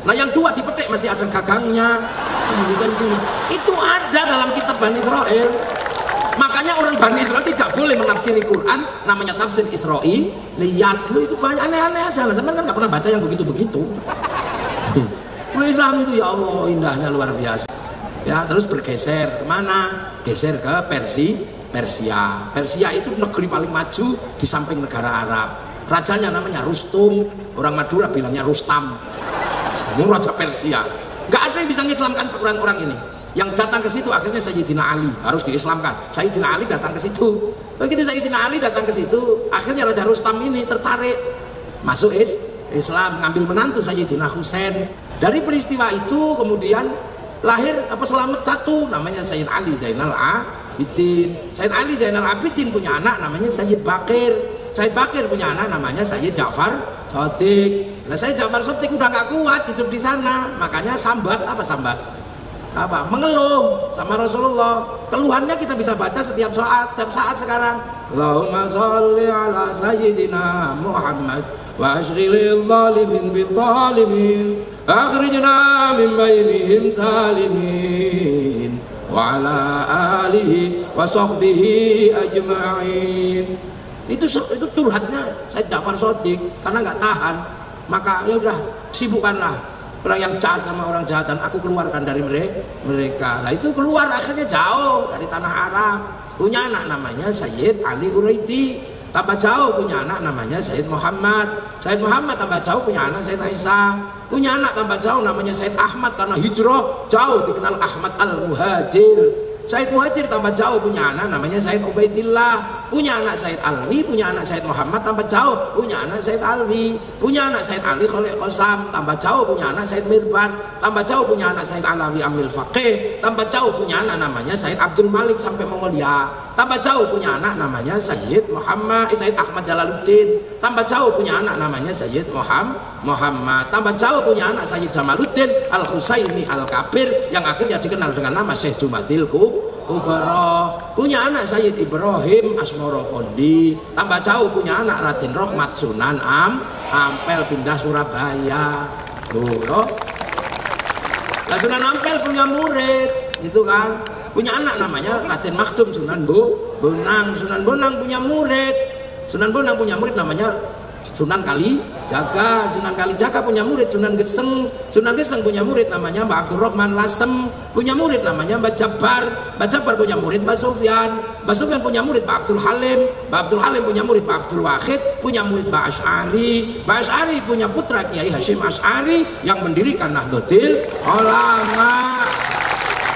Nah yang 2 dipetik masih ada gagangnya, sembunyikan di sini. Itu ada dalam kitab Bani Israel. Makanya orang Bani Israel tidak boleh menafsiri Quran namanya tafsir Israiliyat. Itu banyak aneh-aneh aja lah. Sampean kan nggak pernah baca yang begitu-begitu. Islam itu ya Allah indahnya luar biasa. Ya terus bergeser kemana? Geser ke Persia. Persia itu negeri paling maju di samping negara Arab. Rajanya namanya Rustum. Orang Madura bilangnya Rustam. Ini raja Persia. Nggak ada yang bisa mengislamkan orang-orang ini. Yang datang ke situ akhirnya Sayyidina Ali harus diislamkan. Sayyidina Ali datang ke situ. Begitu Sayyidina Ali datang ke situ, akhirnya Raja Rustam ini tertarik masuk Islam, ngambil menantu Sayyidina Husain. Dari peristiwa itu kemudian lahir selamat satu namanya Sayyid Ali Zainal Abidin. Sayyid Ali Zainal Abidin punya anak namanya Sayyid Bakir. Sayyid Bakir punya anak namanya Sayyid Ja'far Shadiq. Nah Sayyid Ja'far Shadiq udah nggak kuat hidup di sana, makanya sambat mengeluh sama Rasulullah. Keluhannya kita bisa baca setiap saat sekarang. Allahumma sholli ala sayyidina Muhammad wa asghilil zalimin bil zalimin akhrijna min bainihim salimin wa ala alihi wa sahbihi ajma'in. Itu curhatnya Sayyid Ja'far Shadiq karena nggak tahan. Maka ya udah sibukkanlah orang yang jahat sama orang jahat, dan aku keluarkan dari mereka. Nah itu keluar akhirnya jauh dari tanah Arab, punya anak namanya Sayyid Ali Uraidi, tambah jauh punya anak namanya Sayyid Muhammad tambah jauh punya anak Sayyid Aisyah, punya anak tambah jauh namanya Sayyid Ahmad, karena hijrah jauh dikenal Ahmad Al-Muhajir. Sayyid Muhajir tambah jauh punya anak namanya Sayyid Ubaidillah, punya anak Sayyid Alwi, punya anak Sayyid Muhammad tambah jauh punya anak Sayyid Alwi, punya anak Sayyid Ali Khalil Qasam, tambah jauh punya anak Sayyid Mirbat, tambah jauh punya anak Sayyid Alawi Amil Faqih, tambah jauh punya anak namanya Sayyid Abdul Malik sampai Mongolia, tambah jauh punya anak namanya Sayyid Sayyid Ahmad Jalaluddin, tambah jauh punya anak namanya Sayyid Muhammad, tambah jauh punya anak Sayyid Jamaluddin Al-Husaini Al-Kabir yang akhirnya dikenal dengan nama Syekh Jumadil Kubra, punya anak Sayyid Ibrahim Asmoro Kondi, tambah jauh punya anak Raden Rohmat Sunan Ampel pindah Surabaya. Loh, nah Sunan Ampel punya murid gitu kan, punya anak namanya Raden Makhtum Sunan Bonang. Sunan Bonang punya murid namanya Sunan Kalijaga. Sunan Kalijaga punya murid Sunan Geseng. Sunan Geseng punya murid namanya Mbak Abdurrahman Lasem, punya murid namanya Mbak Jabar. Mbak Jabar punya murid Mbak Sufyan. Mbak Sufyan punya murid Mbak Abdul Halim. Mbak Abdul Halim punya murid Mbak Abdul Wahid, punya murid Mbak Asy'ari. Mbak Asy'ari punya putra Kiai Hashim Asy'ari yang mendirikan Nahdlatul Ulama,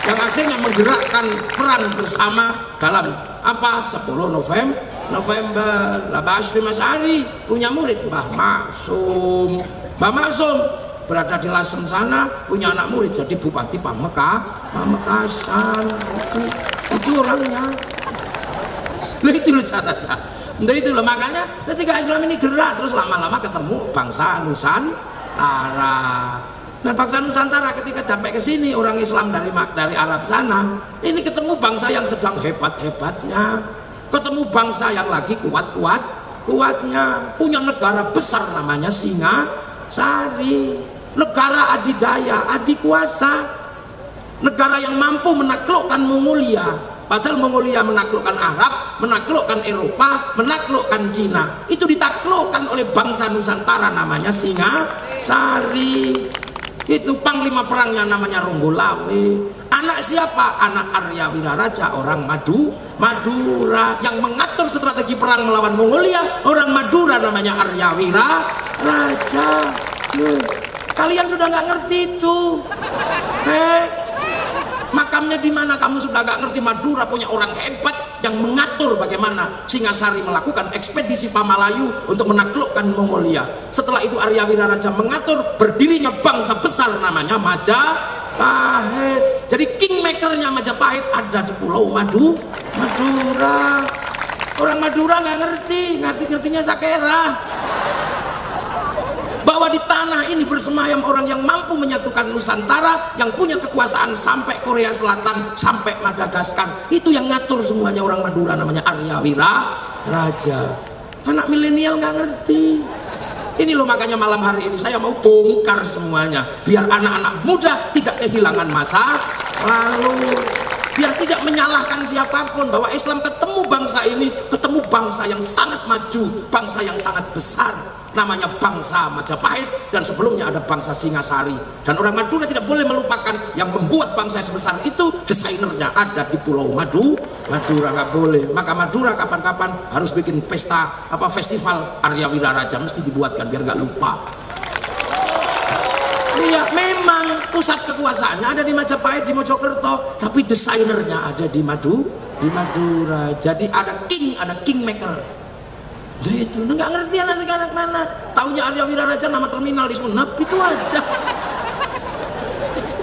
yang akhirnya menggerakkan peran bersama dalam apa 10 November. Lah Mbah Hashim Asy'ari punya murid Mbah Maksum. Mbah Maksum berada di Lasem sana, punya anak murid jadi Bupati Pamekasan. Itu orangnya. Loh itu loh caranya. Nah itu loh, makanya ketika Islam ini gerak terus lama-lama ketemu bangsa Nusantara. Nah bangsa Nusantara ketika sampai ke sini orang Islam dari Arab sana, ini ketemu bangsa yang sedang hebat-hebatnya, ketemu bangsa yang lagi kuatnya, punya negara besar namanya Singasari, negara adidaya, adikuasa, negara yang mampu menaklukkan Mongolia. Padahal Mongolia menaklukkan Arab, menaklukkan Eropa, menaklukkan Cina, itu ditaklukkan oleh bangsa Nusantara namanya Singasari. Itu panglima perangnya namanya Ronggolawe. Anak siapa? Anak Arya Wiraraja, orang Madura, yang mengatur strategi perang melawan Mongolia. Orang Madura namanya Arya Wiraraja. Kalian sudah nggak ngerti itu. Makamnya di mana? Kamu sudah nggak ngerti. Madura punya orang hebat yang mengatur bagaimana Singasari melakukan ekspedisi Pamalayu untuk menaklukkan Mongolia. Setelah itu Arya Wiraraja mengatur berdirinya bangsa besar namanya Majapahit. Jadi kingmakernya Majapahit ada di Pulau Madura. Orang Madura nggak ngertinya Sakera. Bahwa di tanah ini bersemayam orang yang mampu menyatukan Nusantara, yang punya kekuasaan sampai Korea Selatan, sampai Madagaskar. Itu yang ngatur semuanya orang Madura, namanya Arya Wiraraja. Anak milenial nggak ngerti. Ini loh, makanya malam hari ini saya mau bongkar semuanya, biar anak-anak muda tidak kehilangan masa lalu, biar tidak menyalahkan siapapun, bahwa Islam ketemu bangsa ini, ketemu bangsa yang sangat maju, bangsa yang sangat besar, namanya bangsa Majapahit, dan sebelumnya ada bangsa Singasari. Dan orang Madura tidak boleh melupakan yang membuat bangsa sebesar itu, desainernya ada di Pulau Madura, nggak boleh. Maka Madura kapan-kapan harus bikin pesta festival Arya Wiraraja, mesti dibuatkan biar nggak lupa. Iya, memang pusat kekuasaannya ada di Majapahit, di Mojokerto, tapi desainernya ada di Madura. Jadi ada kingmaker. Jadi itu nggak ngerti anak sekarang mana. Taunya Arya Wiraraja nama terminal di Sumenep, itu aja.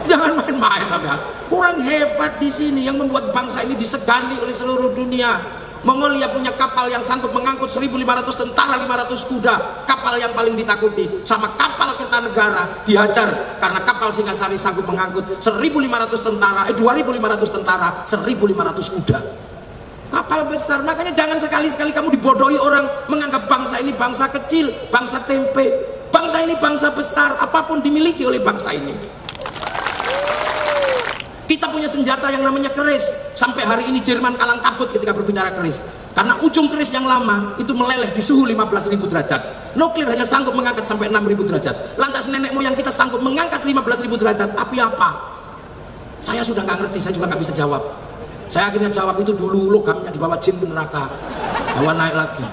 Jangan main-main, ya. Orang hebat di sini yang membuat bangsa ini disegani oleh seluruh dunia. Mongolia punya kapal yang sanggup mengangkut 1.500 tentara, 500 kuda. Kapal yang paling ditakuti sama kapal Kertanegara dihajar karena kapal Singasari sanggup mengangkut 1.500 tentara, 2.500 tentara, 1.500 kuda. Kapal besar. Makanya jangan sekali-sekali kamu dibodohi orang menganggap bangsa ini bangsa kecil, bangsa tempe. Bangsa ini bangsa besar, apapun dimiliki oleh bangsa ini. Kita punya senjata yang namanya keris. Sampai hari ini Jerman kalang kabut ketika berbicara keris. Karena Karena ujung keris yang lama itu meleleh di suhu 15.000 derajat. Nuklir hanya sanggup mengangkat sampai 6.000 derajat. Lantas nenek moyang kita sanggup mengangkat 15.000 derajat. Api apa? Saya sudah nggak ngerti, saya juga nggak bisa jawab. Saya akhirnya jawab itu dulu, logamnya dibawa jin ke neraka, bawa naik lagi.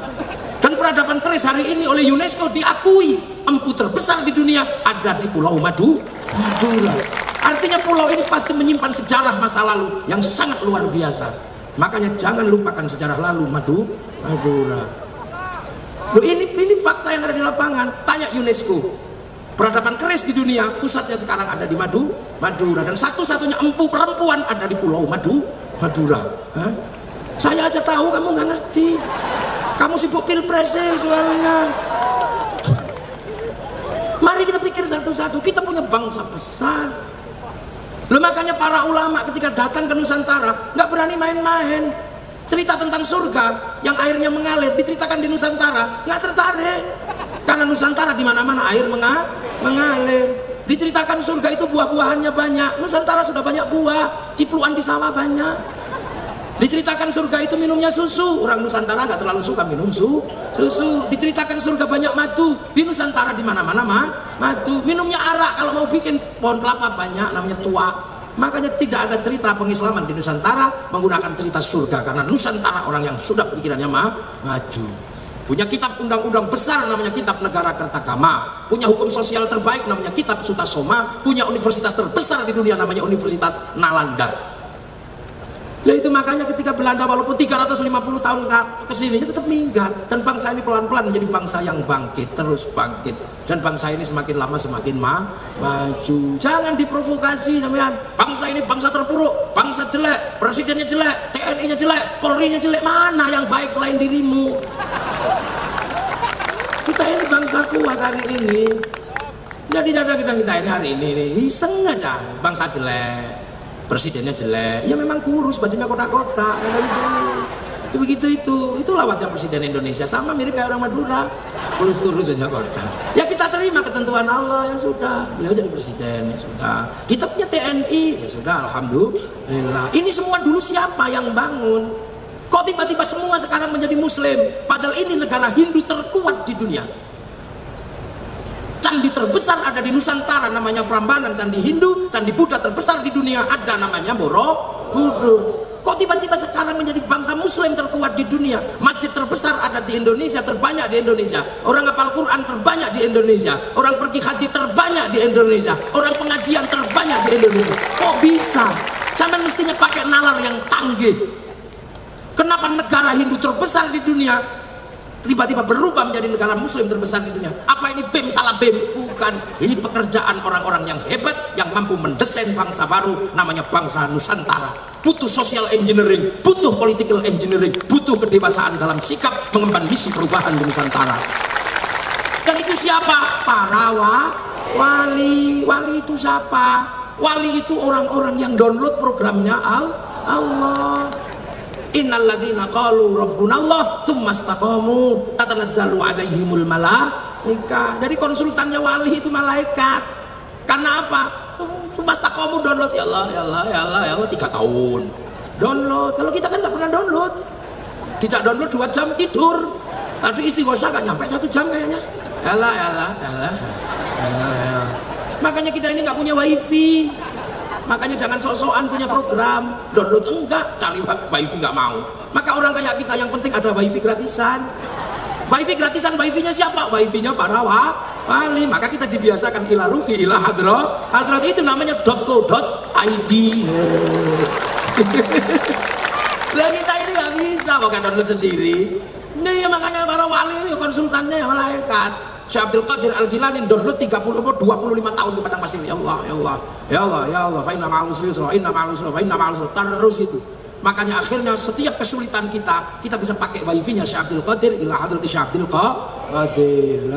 Dan peradaban keris hari ini oleh UNESCO diakui empu terbesar di dunia ada di Pulau Madura. Artinya pulau ini pasti menyimpan sejarah masa lalu yang sangat luar biasa. Makanya jangan lupakan sejarah lalu Madura. Loh, ini fakta yang ada di lapangan. Tanya UNESCO, peradaban keris di dunia pusatnya sekarang ada di Madura, dan satu-satunya empu perempuan ada di Pulau Madura. Hah? Saya aja tahu, kamu nggak ngerti. Kamu sibuk pilpres soalnya. Mari kita pikir satu-satu. Kita punya bangsa besar. Loh, makanya para ulama ketika datang ke Nusantara nggak berani main-main. Cerita tentang surga yang airnya mengalir diceritakan di Nusantara, nggak tertarik. Karena Nusantara di mana-mana air mengalir. Diceritakan surga itu buah-buahannya banyak. Nusantara sudah banyak buah, cipluan di sawah banyak. Diceritakan surga itu minumnya susu. Orang Nusantara nggak terlalu suka minum susu. Diceritakan surga banyak madu. Di Nusantara di mana-mana madu. Minumnya arak, kalau mau bikin pohon kelapa banyak, namanya tua. Makanya tidak ada cerita pengislaman di Nusantara menggunakan cerita surga, karena Nusantara orang yang sudah pikirannya maju. Punya kitab undang-undang besar namanya Kitab Negara Kertagama. Punya hukum sosial terbaik namanya Kitab Sutasoma. Punya universitas terbesar di dunia namanya Universitas Nalanda. Nah, itu makanya ketika Belanda walaupun 350 tahun ke sini tetap minggat, dan bangsa ini pelan-pelan menjadi bangsa yang bangkit, terus bangkit, dan bangsa ini semakin lama semakin maju. Jangan diprovokasi sampean. Bangsa ini bangsa terpuruk, bangsa jelek, presidennya jelek, TNI-nya jelek, Polri-nya jelek. Mana yang baik selain dirimu? Kita ini bangsa kuat hari ini. Jadi kita ini hari ini iseng aja, bangsa jelek, presidennya jelek, ya memang kurus, bajunya kotak-kotak, itu begitu itulah wajah presiden Indonesia, sama mirip kayak orang Madura, kurus-kurus bajunya kotak. Ya kita terima ketentuan Allah, ya sudah, beliau jadi presiden, ya sudah. Kita punya TNI, ya sudah, alhamdulillah. Ini semua dulu siapa yang bangun? Kok tiba-tiba semua sekarang menjadi Muslim? Padahal ini negara Hindu terkuat di dunia. Candi terbesar ada di Nusantara namanya Prambanan, candi Hindu. Candi Buddha terbesar di dunia ada namanya Borobudur. Kok tiba-tiba sekarang menjadi bangsa Muslim terkuat di dunia? Masjid terbesar ada di Indonesia, terbanyak di Indonesia. Orang hafal Quran terbanyak di Indonesia. Orang pergi haji terbanyak di Indonesia. Orang pengajian terbanyak di Indonesia. Kok bisa? Sampai mestinya pakai nalar yang canggih. Kenapa negara Hindu terbesar di dunia tiba-tiba berubah menjadi negara Muslim terbesar di dunia? Apa ini BEM salah BEM? Bukan. Ini pekerjaan orang-orang yang hebat yang mampu mendesain bangsa baru namanya bangsa Nusantara. Butuh social engineering, butuh political engineering, butuh kedewasaan dalam sikap mengemban misi perubahan di Nusantara. Dan itu siapa? Para wali. Wali itu siapa? Wali itu orang-orang yang download programnya Allah. Innalladzina qalu rabbunallah tsumma istaqamu tatanazzalu alaihimul malaika. Jadi konsultannya wali itu malaikat. Karena apa? Tsumma istaqamu download, ya Allah 3 tahun download. Kalau kita kan nggak pernah download. Dijak download 2 jam tidur. Tadi istighosah nggak nyampe 1 jam kayaknya. Ya Allah. Makanya kita ini nggak punya wifi. Makanya jangan sok-sokan punya program download, enggak, cari wifi nggak mau. Maka orang kayak kita yang penting ada wifi gratisan. Wifi gratisan, wifi-nya siapa? Wifi-nya para wali. Maka kita dibiasakan ila ruhi ila hadrat itu namanya .co.id. Nah, kita ini nggak bisa pakai download sendiri. Nah, ya makanya para wali itu konsultannya malaikat. Syekh Abdul Qadir Al-Jilani download 25 tahun di padang pasir. Ya Allah, fa inna ma'al usri yusra, terus itu. Makanya akhirnya setiap kesulitan kita bisa pakai wifi-nya Syekh Abdul Qadir ila hadrati Syekh Abdul Qadir.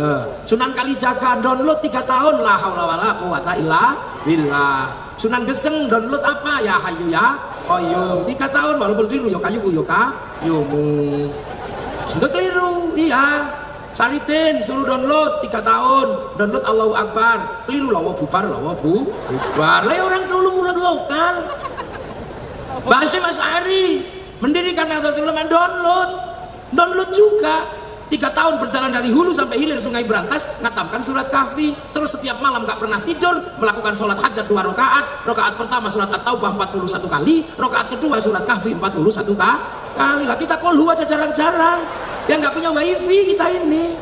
Sunan Kalijaga download 3 tahun, la haula wala quwata illa billah. Sunan Geseng download apa? Ya Hayyu ya Qayyum 3 tahun, walaupun keliru ya kayu yumu. Sudah keliru, iya. Saritin suruh download 3 tahun, download Allahu Akbar, keliru lawa bubar. Lah orang dulu mulai lokal. Bahasa Mas Ari mendirikan Nahdlatul Ulama download. download juga. 3 tahun berjalan dari hulu sampai hilir Sungai Brantas, ngatamkan surat Kahfi. Terus setiap malam gak pernah tidur, melakukan sholat hajat 2 rakaat. Rakaat pertama surat At-Taubah 41 kali, rakaat kedua surat Kahfi 41 kali. Lah kita kolhu aja jarang-jarang, yang gak punya wifi kita ini.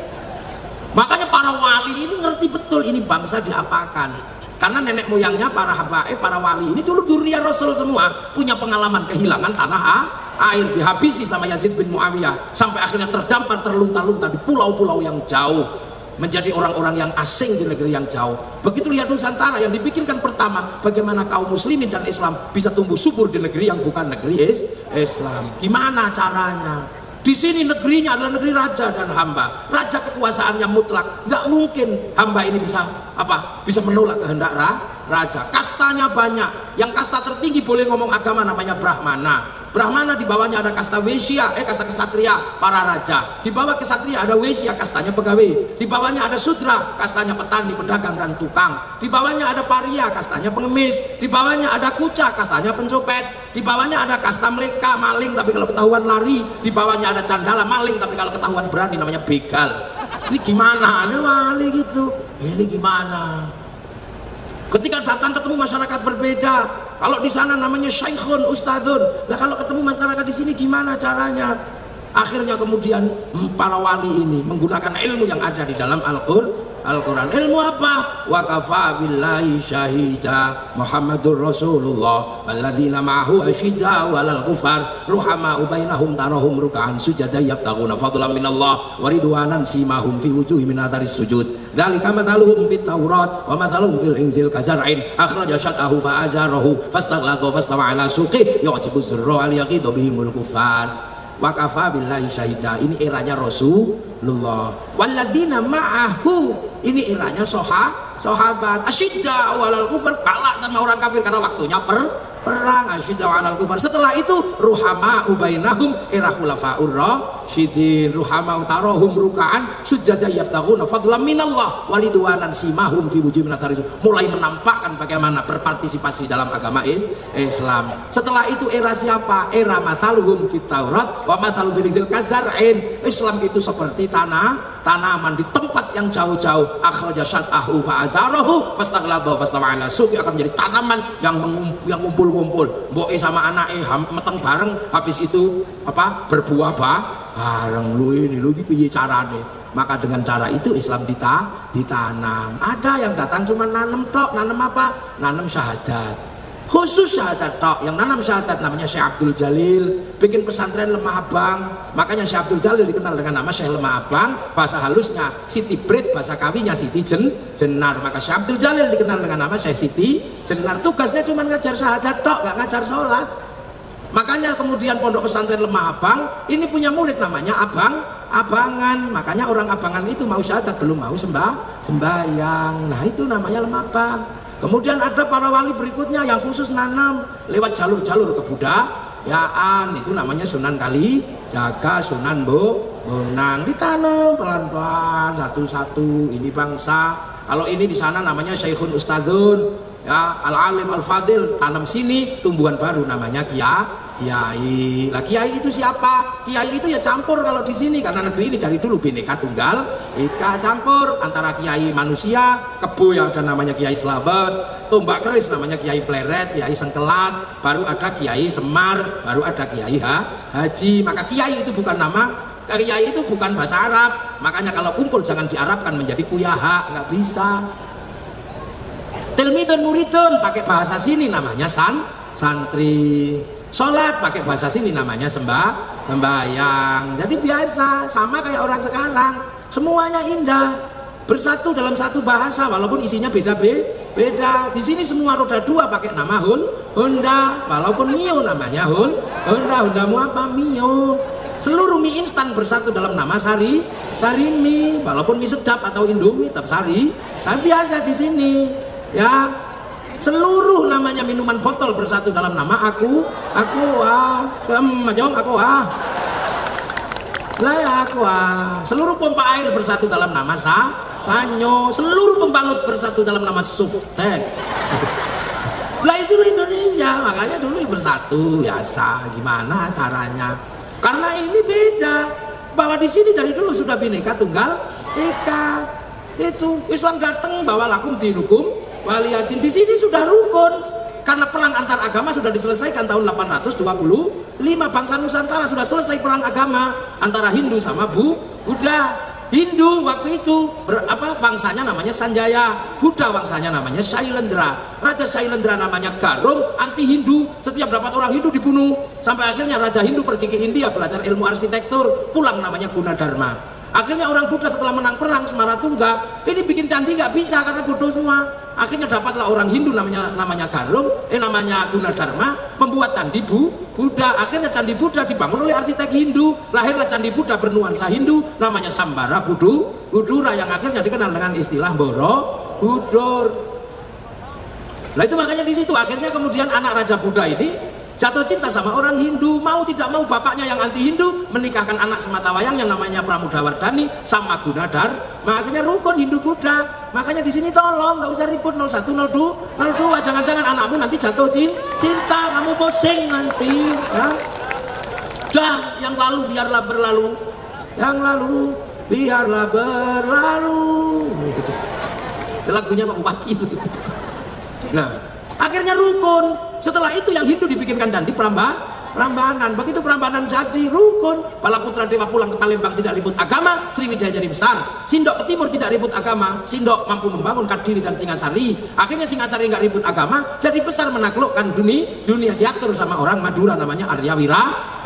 Makanya para wali ini ngerti betul ini bangsa diapakan. Karena nenek moyangnya para habaib, para wali ini dulu dzurriyyah Rasul semua, punya pengalaman kehilangan tanah air, dihabisi sama Yazid bin Muawiyah, sampai akhirnya terdampar terlunta-lunta di pulau-pulau yang jauh, menjadi orang-orang yang asing di negeri yang jauh. Begitu lihat Nusantara, yang dipikirkan pertama bagaimana kaum muslimin dan Islam bisa tumbuh subur di negeri yang bukan negeri Islam. Gimana caranya? Di sini negerinya adalah negeri raja dan hamba, raja kekuasaannya mutlak, nggak mungkin hamba ini bisa menolak kehendak raja. Kastanya banyak, yang kasta tertinggi boleh ngomong agama namanya Brahmana. Brahmana di bawahnya ada kasta Waisya, kasta kesatria, para raja. Di bawah kesatria ada Waisya, kastanya pegawai. Di bawahnya ada Sudra, kastanya petani, pedagang dan tukang. Di bawahnya ada Paria, kastanya pengemis. Di bawahnya ada Kuca, kastanya pencopet. Di bawahnya ada kasta Meleka, maling tapi kalau ketahuan lari. Di bawahnya ada Candala, maling tapi kalau ketahuan berani namanya begal. Ini gimana? Ini wali gitu. Ini gimana? Ketika datang ketemu masyarakat berbeda, kalau di sana namanya syaikhun, ustadzun. Lah kalau ketemu masyarakat di sini gimana caranya? Akhirnya kemudian para wali ini menggunakan ilmu yang ada di dalam Al-Quran. Ilmu apa? Wa kafa billahi syahida Muhammadur Rasulullah walladzina ma'ahu asyidda walal kufar ruhama bainahum tarahum ruk'an sujada yabtaghuna fadlan minallah wa ridwanan simahum fi wujuhihim min atharis sujud dzalika mathaluhum fit taurat wa mathaluhum fil injil kazar'in akhraja syat'ahu fa azarahu fastaghlaqa fastawa ala suqi yu'jibu zurra al yaqidu bihimul kufar. Wa kafa billahi syahida, ini eranya Rasulullah. Walladzina ma'ahu, ini eranya sahabat. Asyidda walal kufar, kalah sama orang kafir karena waktunya perang. Asyidda walal kufar. Setelah itu ruhama bainahum, era khulafaur rasyidin. Ruhama tarahum ruk'an sujada yabtaghuna fadlan minallah walidwanan simahum fi wujuhihim min athari. Mulai menampakkan bagaimana berpartisipasi dalam agama Islam. Setelah itu era siapa? Era mathaluhum fit Taurat wa mathaluhum fil injil kazar'in. Islam itu seperti tanaman di tempat yang jauh-jauh. Akhraja syat'ahu fa azarahu fastaghlaba fastawa ala suqi, akan menjadi tanaman yang ngumpul-ngumpul. Mboke sama anake meteng bareng, habis itu berbuah bareng. Lu piye carane? Maka dengan cara itu Islam ditanam. Ada yang datang cuma nanam tok. Nanam apa? Nanam syahadat. Khusus syahadat tok. Yang nanam syahadat namanya Syekh Abdul Jalil, bikin pesantren Lemah Abang. Makanya Syekh Abdul Jalil dikenal dengan nama Syekh Lemah Abang. Bahasa halusnya Siti Brit, bahasa kawinya Siti Jenar. Maka Syekh Abdul Jalil dikenal dengan nama Syekh Siti Jenar. Tugasnya cuma ngajar syahadat tok, gak ngajar sholat. Makanya kemudian pondok pesantren Lemah Abang ini punya murid namanya Abangan. Makanya orang Abangan itu mau syahadat belum mau sembahyang. Nah itu namanya Lemah Abang. Kemudian ada para wali berikutnya yang khusus nanam lewat jalur-jalur kebudayaan, itu namanya Sunan Kalijaga, Sunan Bonang. Ditanam pelan-pelan satu-satu. Ini bangsa. Kalau ini di sana namanya Syekhun Ustadzun, ya Al-Alim Al-Fadil. Tanam sini tumbuhan baru namanya Kiai. Lah Kiai itu siapa? Kiai itu ya campur kalau di sini, karena negeri ini dari dulu Bhinneka Tunggal Ika, campur antara Kiai manusia, kebo yang ada namanya Kiai Slamet, Tombak Keris namanya Kiai Pleret, Kiai Sengkelat, baru ada Kiai Semar, baru ada Kiai Haji. Maka Kiai itu bukan nama, Kiai itu bukan bahasa Arab. Makanya kalau kumpul jangan diarabkan menjadi kuyaha, nggak bisa. Tilmidun muridun pakai bahasa sini namanya santri. Sholat pakai bahasa sini namanya sembahyang. Jadi biasa, sama kayak orang sekarang. Semuanya indah, bersatu dalam satu bahasa walaupun isinya beda. Di sini semua roda dua pakai nama Honda, walaupun Mio namanya Honda. Hondamu apa? Mio. Seluruh mie instan bersatu dalam nama Sari mie, walaupun mie sedap atau Indomie tetap Sari biasa di sini. Ya. Seluruh namanya minuman botol bersatu dalam nama aku seluruh pompa air bersatu dalam nama Sanyo, seluruh pembalut bersatu dalam nama Suftek. Lah itu Indonesia, makanya dulu bersatu biasa. Gimana caranya? Karena ini beda. bahwa di sini dari dulu sudah Bhinneka Tunggal Ika. Itu Islam datang bahwa lakum dinukum waliyadin, di sini sudah rukun. Karena perang antar agama sudah diselesaikan tahun 825, bangsa Nusantara sudah selesai perang agama antara Hindu sama Buddha. Hindu waktu itu bangsanya namanya Sanjaya, Buddha bangsanya namanya Shailendra. Raja Shailendra namanya Garung, anti Hindu, setiap dapat orang Hindu dibunuh. Sampai akhirnya Raja Hindu pergi ke India belajar ilmu arsitektur, pulang namanya Gunadarma. Akhirnya orang Buddha setelah menang perang Semaratungga, ini bikin candi nggak bisa karena bodoh semua. Akhirnya dapatlah orang Hindu namanya Garung, namanya Gunadarma, membuat candi Buddha. Akhirnya candi Buddha dibangun oleh arsitek Hindu. Lahirlah candi Buddha bernuansa Hindu, namanya Sambara Budura, yang akhirnya dikenal dengan istilah Borobudur. Nah itu makanya di situ akhirnya kemudian anak Raja Buddha ini jatuh cinta sama orang Hindu, mau tidak mau bapaknya yang anti Hindu menikahkan anak sematawayang yang namanya Pramodawardhani sama Gunadarma. Makanya rukun Hindu Buddha. Makanya di sini tolong nggak usah ribut 01, 02, jangan-jangan anakmu nanti jatuh cinta, kamu pusing nanti ya. Dah, yang lalu biarlah berlalu, yang lalu biarlah berlalu. Lagunya Pak Bupati. Nah akhirnya rukun. Setelah itu yang Hindu dibikinkan candi Prambanan. Begitu Prambanan jadi rukun, Bala Putra Dewa pulang ke Palembang tidak ribut agama, Sriwijaya jadi besar. Sindok ke timur tidak ribut agama, Sindok mampu membangun Kadiri dan Singasari. Akhirnya Singasari nggak ribut agama, jadi besar menaklukkan dunia diatur sama orang Madura namanya Arya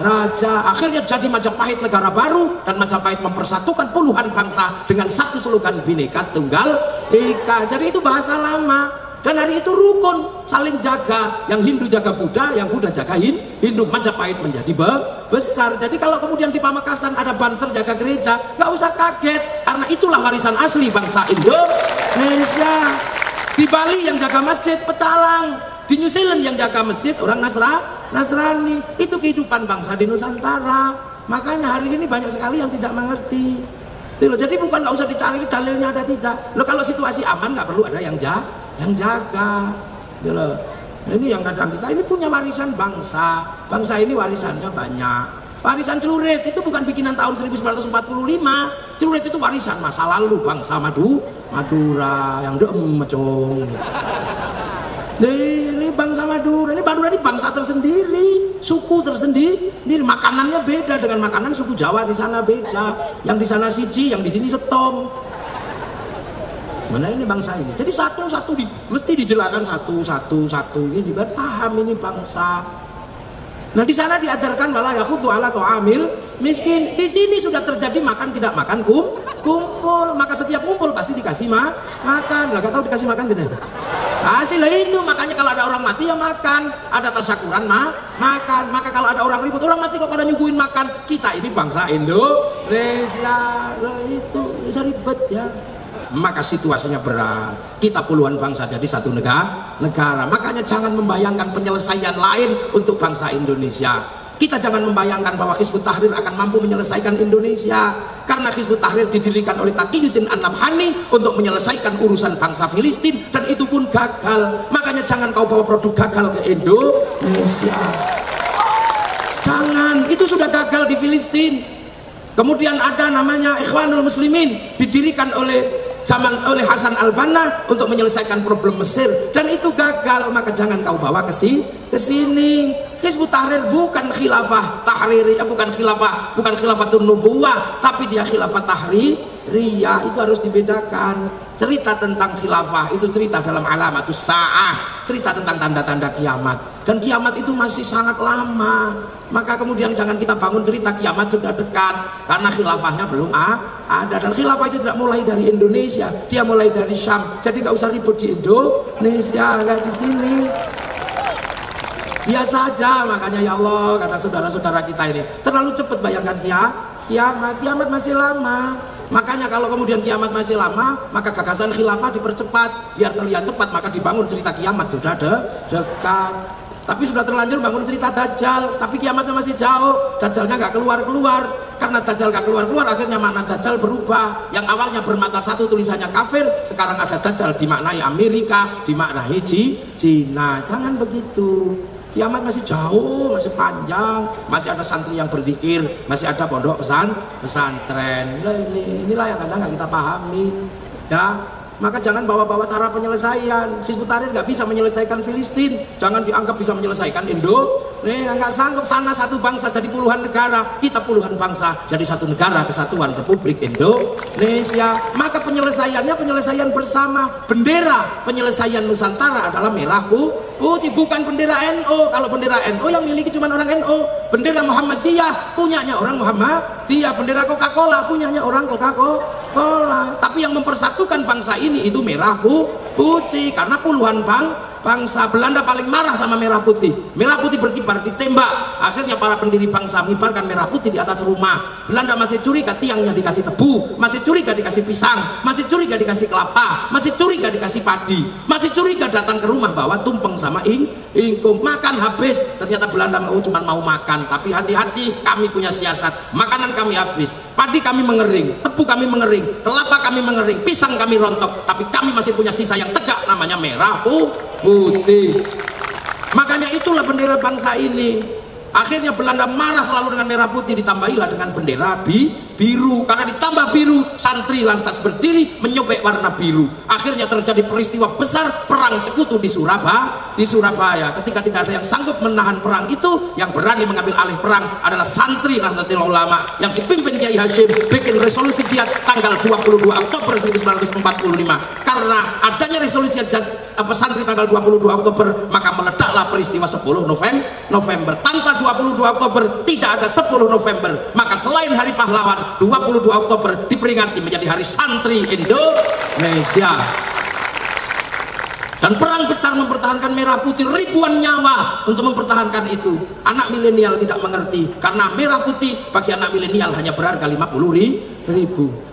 Raja. Akhirnya jadi Majapahit negara baru, dan Majapahit mempersatukan puluhan bangsa dengan satu slogan Bhinneka Tunggal Ika. Jadi itu bahasa lama. Dan hari itu rukun, saling jaga, yang Hindu jaga Buddha, yang Buddha jaga Hindu. Majapahit menjadi besar. Jadi kalau kemudian di Pamekasan ada Banser jaga gereja, nggak usah kaget, karena itulah warisan asli bangsa Indonesia. Di Bali yang jaga masjid pecalang, di New Zealand yang jaga masjid orang Nasrani. Itu kehidupan bangsa di Nusantara. Makanya hari ini banyak sekali yang tidak mengerti. Jadi bukan nggak usah dicari dalilnya ada tidak. Loh, kalau situasi aman nggak perlu ada yang jaga. Ini yang kadang kita ini punya warisan bangsa ini warisannya banyak. Warisan celurit itu bukan bikinan tahun 1945. Celurit itu warisan masa lalu bangsa Madura yang macong. Ini bangsa Madura ini bangsa tersendiri, suku tersendiri. Makanannya beda dengan makanan suku Jawa di sana beda. Yang di sana siji, yang di sini setong. Mana ini bangsa ini? Jadi satu-satu mesti dijelaskan satu-satu ini biar paham ini bangsa. Nah di sana diajarkan wala yakhutu ala ta'amil miskin. Di sini sudah terjadi makan tidak makan kumpul. Maka setiap kumpul pasti dikasih makan. Lah gak tahu dikasih makan tidak? Kasih lah itu. Makanya kalau ada orang mati ya makan. Ada tasyakuran makan. Maka kalau ada orang ribut, orang mati kok pada nyuguhin makan. Kita ini bangsa Indonesia. Lah itu bisa ribet ya. Maka situasinya berat. Kita puluhan bangsa jadi satu negara. Makanya jangan membayangkan penyelesaian lain untuk bangsa Indonesia. Kita jangan membayangkan bahwa Hizbut Tahrir akan mampu menyelesaikan Indonesia. Karena Hizbut Tahrir didirikan oleh Taqiyuddin An-Nabhani untuk menyelesaikan urusan bangsa Filistin, dan itu pun gagal. Makanya jangan kau bawa produk gagal ke Indonesia. Jangan, itu sudah gagal di Filistin. Kemudian ada namanya Ikhwanul Muslimin, didirikan oleh Hasan al-Banna untuk menyelesaikan problem Mesir, dan itu gagal. Maka jangan kau bawa ke sini. Hizbut Tahrir bukan khilafah tahriri, bukan khilafatun nubuwah, tapi dia khilafah tahririyah. Itu harus dibedakan. Cerita tentang khilafah itu cerita dalam alamatus sa'ah, cerita tentang tanda-tanda kiamat, dan kiamat itu masih sangat lama. Maka kemudian jangan kita bangun cerita kiamat sudah dekat, karena khilafahnya belum ada. Dan khilafah itu tidak mulai dari Indonesia, dia mulai dari Syam. Jadi nggak usah ribut di Indonesia, nggak di sini. Biasa aja. Makanya ya Allah, kadang saudara-saudara kita ini terlalu cepat bayangkan kiamat masih lama. Makanya kalau kemudian kiamat masih lama, maka gagasan khilafah dipercepat biar terlihat cepat. Maka dibangun cerita kiamat sudah dekat. Tapi sudah terlanjur bangun cerita Dajjal, tapi kiamatnya masih jauh. Dajjalnya nggak keluar. Karena Dajjal nggak keluar, akhirnya makna Dajjal berubah. Yang awalnya bermata satu tulisannya kafir, sekarang ada Dajjal dimaknai Amerika, dimaknai Cina. Jangan begitu. Kiamat masih jauh, masih panjang, masih ada santri yang berzikir, masih ada pondok pesantren. Inilah yang kadang nggak kita pahami, ya. Maka jangan bawa-bawa cara penyelesaian. Hizbut Tahrir nggak bisa menyelesaikan Filistin, jangan dianggap bisa menyelesaikan Indo. Nggak sanggup. Sana satu bangsa jadi puluhan negara, kita puluhan bangsa jadi satu negara kesatuan Republik Indonesia. Maka penyelesaian bersama. Bendera penyelesaian Nusantara adalah merah putih, bukan bendera NU. Kalau bendera NU yang miliki cuma orang NU. Bendera Muhammadiyah punyanya orang Muhammadiyah. Bendera Coca-Cola punyanya orang Coca-Cola. Tapi yang mempersatukan bangsa ini itu merah putih, karena puluhan bangsa. Belanda paling marah sama merah putih. Merah putih berkibar, ditembak. Akhirnya para pendiri bangsa mengibarkan merah putih di atas rumah. Belanda masih curiga tiangnya dikasih tebu, masih curiga dikasih pisang, masih curiga dikasih kelapa, masih curiga dikasih padi, masih curiga datang ke rumah bawa tumpeng sama ingkum. Makan habis, ternyata Belanda cuma mau makan. Tapi hati-hati, kami punya siasat. Makanan kami habis, padi kami mengering, tebu kami mengering, kelapa kami mengering, pisang kami rontok, tapi kami masih punya sisa yang tegak, namanya merah putih. Makanya itulah bendera bangsa ini. Akhirnya Belanda marah selalu dengan merah putih, ditambahilah dengan bendera biru. Karena ditambah biru, santri lantas berdiri menyobek warna biru. Akhirnya terjadi peristiwa besar, perang sekutu di Surabaya. Ketika tidak ada yang sanggup menahan perang itu, yang berani mengambil alih perang adalah santri Nahdlatul Ulama yang dipimpin Kiai Hasyim, bikin resolusi jihad tanggal 22 Oktober 1945. Karena adanya resolusi jihad santri tanggal 22 Oktober, maka meledaklah peristiwa 10 November. Tanpa 22 Oktober tidak ada 10 November. Maka selain hari pahlawan, 22 Oktober diperingati menjadi hari santri Indonesia. Dan perang besar mempertahankan merah putih, ribuan nyawa untuk mempertahankan itu. Anak milenial tidak mengerti, karena merah putih bagi anak milenial hanya berharga 50.000.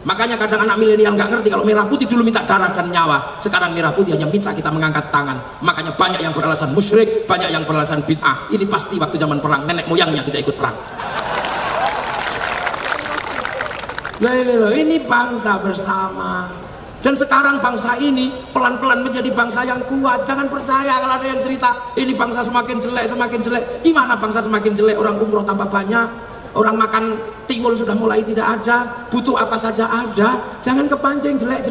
Makanya kadang anak milenial nggak ngerti kalau merah putih dulu minta darah dan nyawa, sekarang merah putih hanya minta kita mengangkat tangan. Makanya banyak yang beralasan musyrik, banyak yang beralasan bid'ah. Ini pasti waktu zaman perang nenek moyangnya tidak ikut perang. Ini bangsa bersama. Dan sekarang bangsa ini pelan-pelan menjadi bangsa yang kuat. Jangan percaya kalau ada yang cerita ini bangsa semakin jelek. Gimana bangsa semakin jelek? Orang umroh tambah banyak, orang makan tiwul sudah mulai tidak ada, butuh apa saja ada. Jangan kepancing jelek.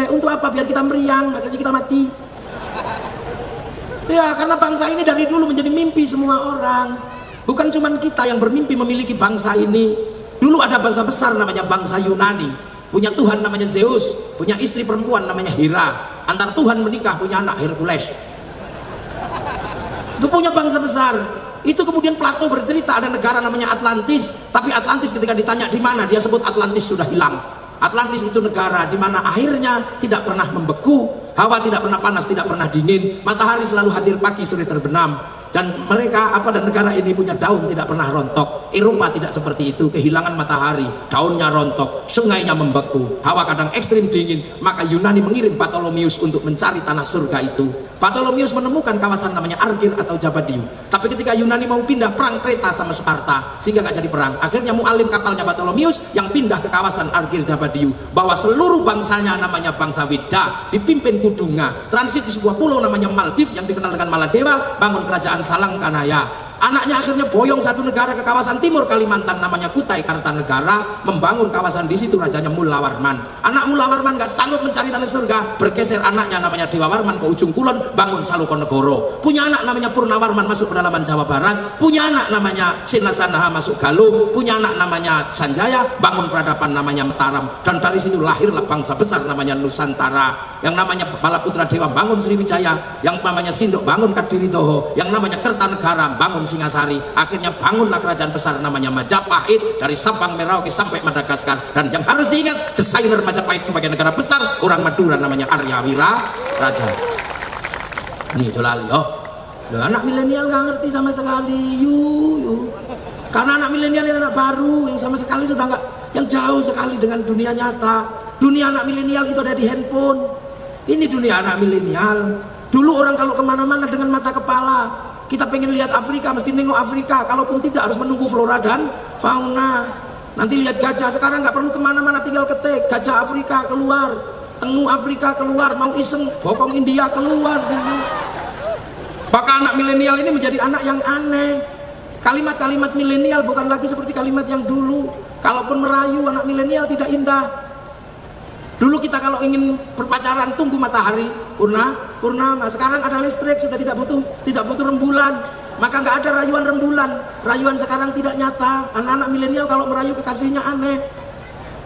Untuk apa? Biar kita meriang, makanya kita mati. Ya, karena bangsa ini dari dulu menjadi mimpi semua orang. Bukan cuma kita yang bermimpi memiliki bangsa ini. Dulu ada bangsa besar namanya bangsa Yunani. Punya Tuhan namanya Zeus, punya istri perempuan namanya Hera. Antar Tuhan menikah punya anak Hercules. Itu punya bangsa besar. Itu kemudian Plato bercerita ada negara namanya Atlantis, tapi Atlantis ketika ditanya di mana, dia sebut Atlantis sudah hilang. Atlantis itu negara di mana airnya tidak pernah membeku, hawa tidak pernah panas, tidak pernah dingin, matahari selalu hadir pagi, sore terbenam. Dan mereka dan negara ini punya daun tidak pernah rontok. Eropa tidak seperti itu, kehilangan matahari, daunnya rontok, sungainya membeku, hawa kadang ekstrim dingin. Maka Yunani mengirim Ptolemaeus untuk mencari tanah surga itu. Ptolemaeus menemukan kawasan namanya Argir atau Jabadiu. Tapi ketika Yunani mau pindah, perang Kreta sama Sparta, sehingga gak jadi perang. Akhirnya mualim kapalnya Ptolemaeus yang pindah ke kawasan Argir Jabadiu, bawa seluruh bangsanya namanya bangsa Weda, dipimpin Kudunga, transit di sebuah pulau namanya Maldives yang dikenal dengan Maladewa, bangun kerajaan Salangkanaya. Anaknya akhirnya boyong satu negara ke kawasan timur Kalimantan namanya Kutai Kartanegara, membangun kawasan di situ rajanya Mulawarman. Anak Mulawarman gak sanggup mencari tanah surga, bergeser anaknya namanya Dewa Warman ke ujung kulon, bangun Salokonegoro. Punya anak namanya Purnawarman masuk pedalaman Jawa Barat, punya anak namanya Sinasanaha masuk Galuh, punya anak namanya Sanjaya, bangun peradaban namanya Mataram. Dan dari sini lahirlah bangsa besar namanya Nusantara. Yang namanya Balaputra Dewa bangun Sriwijaya, yang namanya Sindok bangun Kadiri Toho, yang namanya Kertanegara bangun Singasari. Akhirnya bangunlah kerajaan besar namanya Majapahit dari Sabang Merauke sampai Madagaskar. Dan yang harus diingat, desainer Majapahit sebagai negara besar orang Madura namanya Arya Wiraraja. Ini jolali anak milenial nggak ngerti sama sekali. Karena anak milenial ini anak baru yang sama sekali sudah nggak, yang jauh sekali dengan dunia nyata. Dunia anak milenial itu ada di handphone. Ini dunia anak milenial. Dulu orang kalau kemana-mana dengan mata kepala, kita pengen lihat Afrika mesti nengok Afrika, kalaupun tidak harus menunggu flora dan fauna. Nanti lihat gajah, sekarang nggak perlu kemana-mana, tinggal ketik gajah Afrika keluar, tengu Afrika keluar, mau iseng bokong India keluar. Maka anak milenial ini menjadi anak yang aneh. Kalimat-kalimat milenial bukan lagi seperti kalimat yang dulu. Kalaupun merayu anak milenial tidak indah. Dulu kita kalau ingin berpacaran tunggu matahari purnama. Sekarang ada listrik, sudah tidak butuh rembulan. Maka nggak ada rayuan rembulan. Rayuan sekarang tidak nyata. Anak-anak milenial kalau merayu kekasihnya aneh.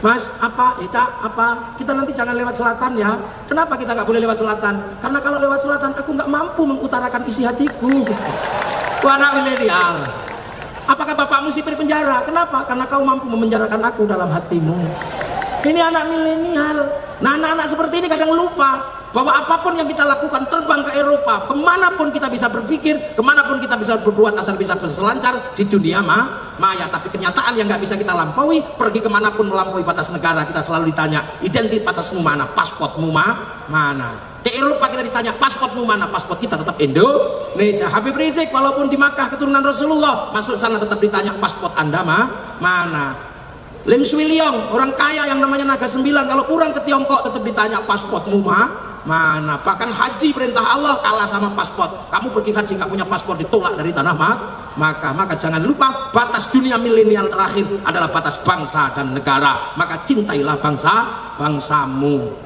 Mas, apa? Cak, apa? Kita nanti jangan lewat selatan ya. Kenapa kita nggak boleh lewat selatan? Karena kalau lewat selatan aku nggak mampu mengutarakan isi hatiku. Wah, anak milenial. Apakah bapakmu sipir penjara? Kenapa? Karena kau mampu memenjarakan aku dalam hatimu. Ini anak milenial. Nah, anak-anak seperti ini kadang lupa bahwa apapun yang kita lakukan, terbang ke Eropa, kemanapun kita bisa berpikir, kemanapun kita bisa berbuat asal bisa berselancar di dunia maya. Tapi kenyataan yang nggak bisa kita lampaui, pergi kemanapun melampaui batas negara, kita selalu ditanya identitasmu mana, pasportmu mana. Di Eropa kita ditanya pasportmu mana, pasport kita tetap Indonesia. Habib Rizik walaupun di Makkah keturunan Rasulullah, masuk sana tetap ditanya pasport Anda mana. Lim Swee Leong, orang kaya yang namanya Naga 9, kalau pulang ke Tiongkok tetap ditanya pasportmu mana. Bahkan haji perintah Allah kalah sama paspor. Kamu pergi haji nggak punya paspor, ditolak dari tanah maka jangan lupa batas dunia milenial terakhir adalah batas bangsa dan negara. Maka cintailah bangsamu.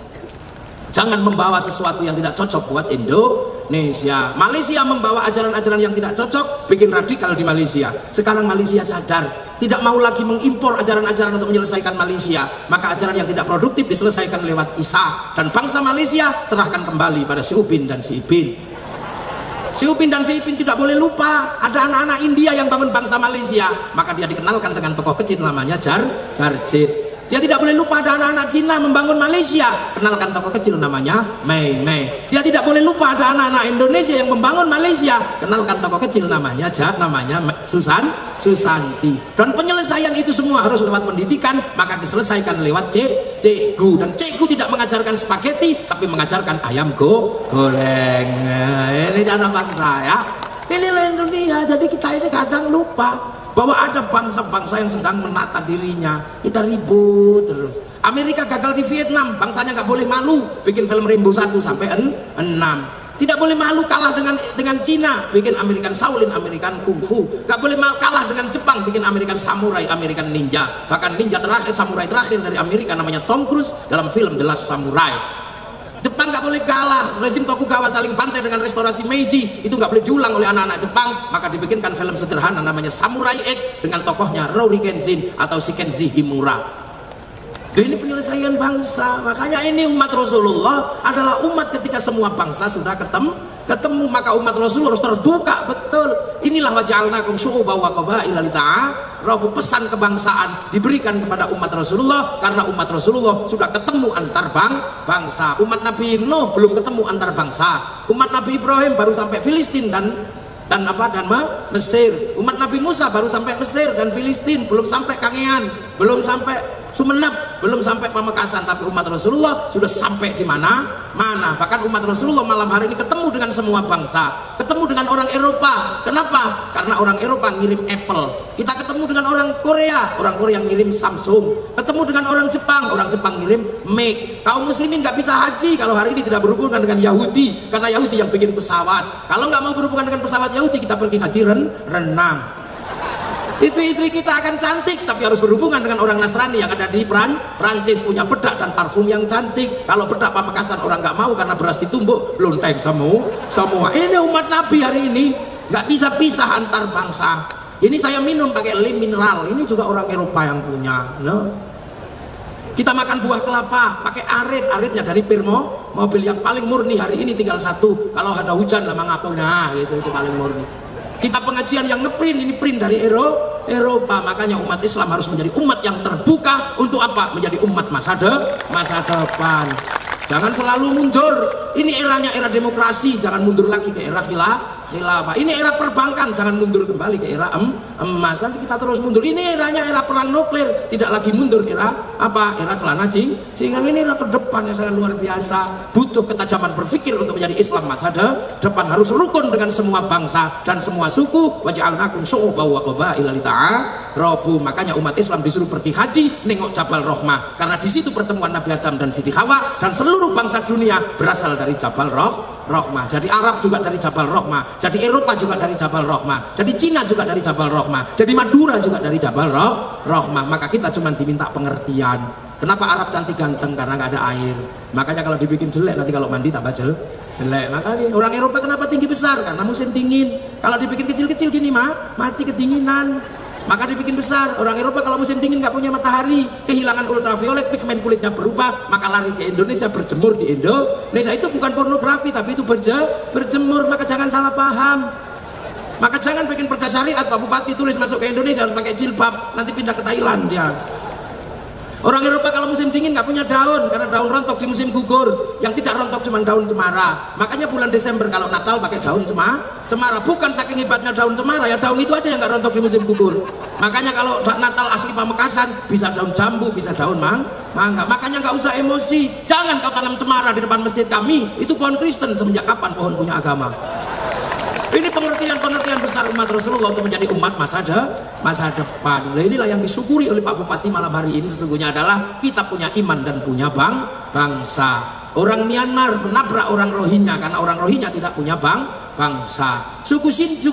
Jangan membawa sesuatu yang tidak cocok buat Indonesia. Malaysia membawa ajaran-ajaran yang tidak cocok, bikin radikal di Malaysia. Sekarang Malaysia sadar, tidak mau lagi mengimpor ajaran-ajaran untuk menyelesaikan Malaysia. Maka ajaran yang tidak produktif diselesaikan lewat Isa. Dan bangsa Malaysia serahkan kembali pada si Upin dan si Ipin. Si Upin dan si Ipin tidak boleh lupa ada anak-anak India yang bangun bangsa Malaysia. Maka dia dikenalkan dengan tokoh kecil namanya Jarjit. Dia tidak boleh lupa ada anak-anak Cina membangun Malaysia, kenalkan tokoh kecil namanya Mei Mei. Dia tidak boleh lupa ada anak-anak Indonesia yang membangun Malaysia, kenalkan tokoh kecil namanya Susanti. Dan penyelesaian itu semua harus lewat pendidikan, maka diselesaikan lewat cikgu. Dan cikgu tidak mengajarkan spaghetti, tapi mengajarkan ayam goreng. Ini cara bangsa ya. Inilah Indonesia. Jadi kita ini kadang lupa bahwa ada bangsa-bangsa yang sedang menata dirinya. Kita ribut terus. Amerika gagal di Vietnam, bangsanya nggak boleh malu, bikin film Rambo 1 sampai 6. Tidak boleh malu kalah dengan Cina, bikin American Shaolin, American Kung Fu. Nggak boleh malu kalah dengan Jepang, bikin American Samurai, American Ninja. Bahkan ninja terakhir, samurai terakhir dari Amerika namanya Tom Cruise dalam film The Last Samurai. Jepang nggak boleh kalah, rezim Tokugawa saling bantai dengan restorasi Meiji, itu nggak boleh diulang oleh anak-anak Jepang. Maka dibikinkan film sederhana namanya Samurai X dengan tokohnya Rory Kenshin atau Shikenji Himura. Ini penyelesaian bangsa. Makanya ini umat Rasulullah adalah umat ketika semua bangsa sudah ketemu, maka umat Rasulullah harus terbuka betul. Inilah waja'alnakum syu'uban wa qabaila lita'arafu. Pesan kebangsaan diberikan kepada umat Rasulullah karena umat Rasulullah sudah ketemu antar bangsa. Umat Nabi Nuh belum ketemu antar bangsa. Umat Nabi Ibrahim baru sampai Filistin dan Mesir. Umat Nabi Musa baru sampai Mesir dan Filistin, belum sampai Kangean, belum sampai Sumeneb, belum sampai Pamekasan. Tapi umat Rasulullah sudah sampai di mana. Bahkan umat Rasulullah malam hari ini ketemu dengan semua bangsa, ketemu dengan orang Eropa. Kenapa? Karena orang Eropa ngirim Apple. Kita ketemu dengan orang Korea ngirim Samsung. Ketemu dengan orang Jepang ngirim Mac. Kaum muslimin nggak bisa haji kalau hari ini tidak berhubungan dengan Yahudi, karena Yahudi yang bikin pesawat. Kalau nggak mau berhubungan dengan pesawat Yahudi, kita pergi haji renang. Istri-istri kita akan cantik, tapi harus berhubungan dengan orang Nasrani yang ada di Prancis, punya bedak dan parfum yang cantik. Kalau bedak Pamekasan orang nggak mau karena beras ditumbuk, lonteng semua. Ini umat Nabi hari ini nggak bisa pisah antar bangsa. Ini saya minum pakai lim mineral, ini juga orang Eropa yang punya. No? Kita makan buah kelapa pakai aritnya dari Pirmo, mobil yang paling murni hari ini tinggal satu. Kalau ada hujan lama ngapung, nah gitu, itu paling murni. Kita pengajian yang ngeprint, ini print dari Eropa. Makanya umat Islam harus menjadi umat yang terbuka. Untuk apa? Menjadi umat masa depan. Jangan selalu mundur. Ini eranya era demokrasi, jangan mundur lagi ke era khilafah. Ini era perbankan, jangan mundur kembali ke era emas. Nanti kita terus mundur. Ini eranya era perang nuklir, tidak lagi mundur era celana sehingga ini era ke depan yang sangat luar biasa. Butuh ketajaman berpikir untuk menjadi Islam masa depan. Harus rukun dengan semua bangsa dan semua suku. Waja'alnakum syu'uban wa qabaila lita'arafu. Makanya umat Islam disuruh pergi haji, nengok Jabal Rahmah, karena di situ pertemuan Nabi Adam dan Siti Hawa, dan seluruh bangsa dunia berasal dari Jabal Rohmah. Jadi Arab juga dari Jabal Rohmah, jadi Eropa juga dari Jabal Rohmah, jadi Cina juga dari Jabal Rohmah, jadi Madura juga dari Jabal Rohmah. Maka kita cuma diminta pengertian. Kenapa Arab cantik ganteng? Karena nggak ada air. Makanya kalau dibikin jelek nanti kalau mandi tambah jelek. Makanya orang Eropa kenapa tinggi besar? Karena musim dingin. Kalau dibikin kecil-kecil gini mati kedinginan. Maka dibikin besar. Orang Eropa kalau musim dingin nggak punya matahari, kehilangan ultraviolet, pigmen kulitnya berubah, maka lari ke Indonesia, berjemur di Indonesia. Itu bukan pornografi, tapi itu berjemur. Maka jangan salah paham. Maka jangan bikin perda syariat Pak Bupati tulis masuk ke Indonesia harus pakai jilbab, nanti pindah ke Thailand dia. Orang Eropa kalau musim dingin nggak punya daun, karena daun rontok di musim gugur. Yang tidak rontok cuma daun cemara. Makanya bulan Desember kalau Natal pakai daun cemara. Bukan saking hebatnya daun cemara, ya daun itu aja yang nggak rontok di musim gugur. Makanya kalau Natal asli Pamekasan bisa daun jambu, bisa daun mangga. Makanya nggak usah emosi. Jangan kau tanam cemara di depan masjid kami. Itu pohon Kristen. Semenjak kapan pohon punya agama? Ini pengertian besar umat Rasulullah untuk menjadi umat masa depan. Nah, inilah yang disyukuri oleh Pak Bupati malam hari ini sesungguhnya adalah kita punya iman dan punya bangsa. Orang Myanmar menabrak orang Rohingya karena orang Rohingya tidak punya bangsa. Suku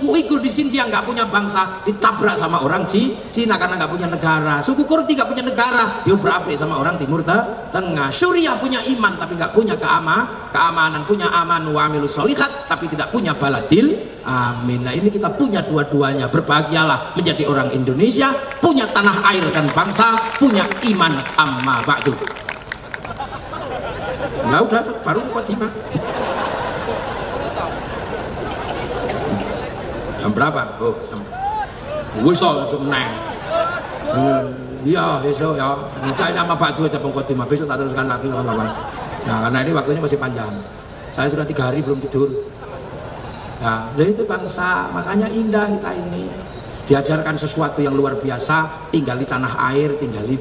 Uighur di Xinjiang nggak punya bangsa, ditabrak sama orang Cina karena nggak punya negara. Suku Kurdi nggak punya negara, diobrak-abrik sama orang Timur Tengah. Suriah punya iman tapi nggak punya keamanan, punya aman wa amilus sholihat tapi tidak punya baladil amin. Nah ini kita punya dua-duanya. Berbahagialah menjadi orang Indonesia, punya tanah air dan bangsa, punya iman amma ba'du. Ya udah, baru khotimah. Jam berapa? Oh, wis meneng. Iya, besok ya. Minta nama Pak Dua Jabang Khotimah. Besok tak teruskan lagi kawan-kawan. Nah, karena ini waktunya masih panjang. Saya sudah 3 hari belum tidur. Nah, itu bangsa, makanya indah kita ini. Diajarkan sesuatu yang luar biasa, tinggali tanah air, tinggali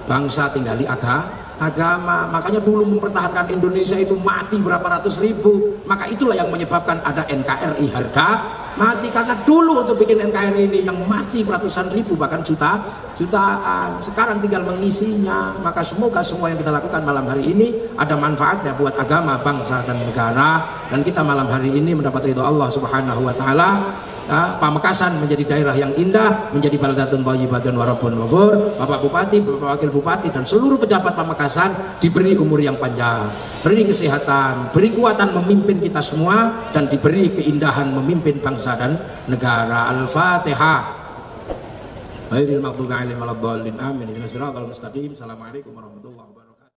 bangsa, tinggali agama. Makanya dulu mempertahankan Indonesia itu mati berapa ratus ribu. Maka itulah yang menyebabkan ada NKRI harga mati, karena dulu untuk bikin NKRI ini yang mati ratusan ribu bahkan jutaan. Sekarang tinggal mengisinya. Maka semoga semua yang kita lakukan malam hari ini ada manfaatnya buat agama, bangsa dan negara, dan kita malam hari ini mendapat ridho Allah Subhanahu wa taala. Pamekasan menjadi daerah yang indah, menjadi baldatun thayyibatun wa rabbun ghafur. Bapak Bupati, Bapak Wakil Bupati dan seluruh pejabat Pamekasan diberi umur yang panjang, beri kesehatan, beri kekuatan memimpin kita semua, dan diberi keindahan memimpin bangsa dan negara. Al-Fatihah. Ghairil maghdubi alaihim waladdallin. Amin. Ihdinas siratal mustaqim. Assalamualaikum warahmatullahi wabarakatuh.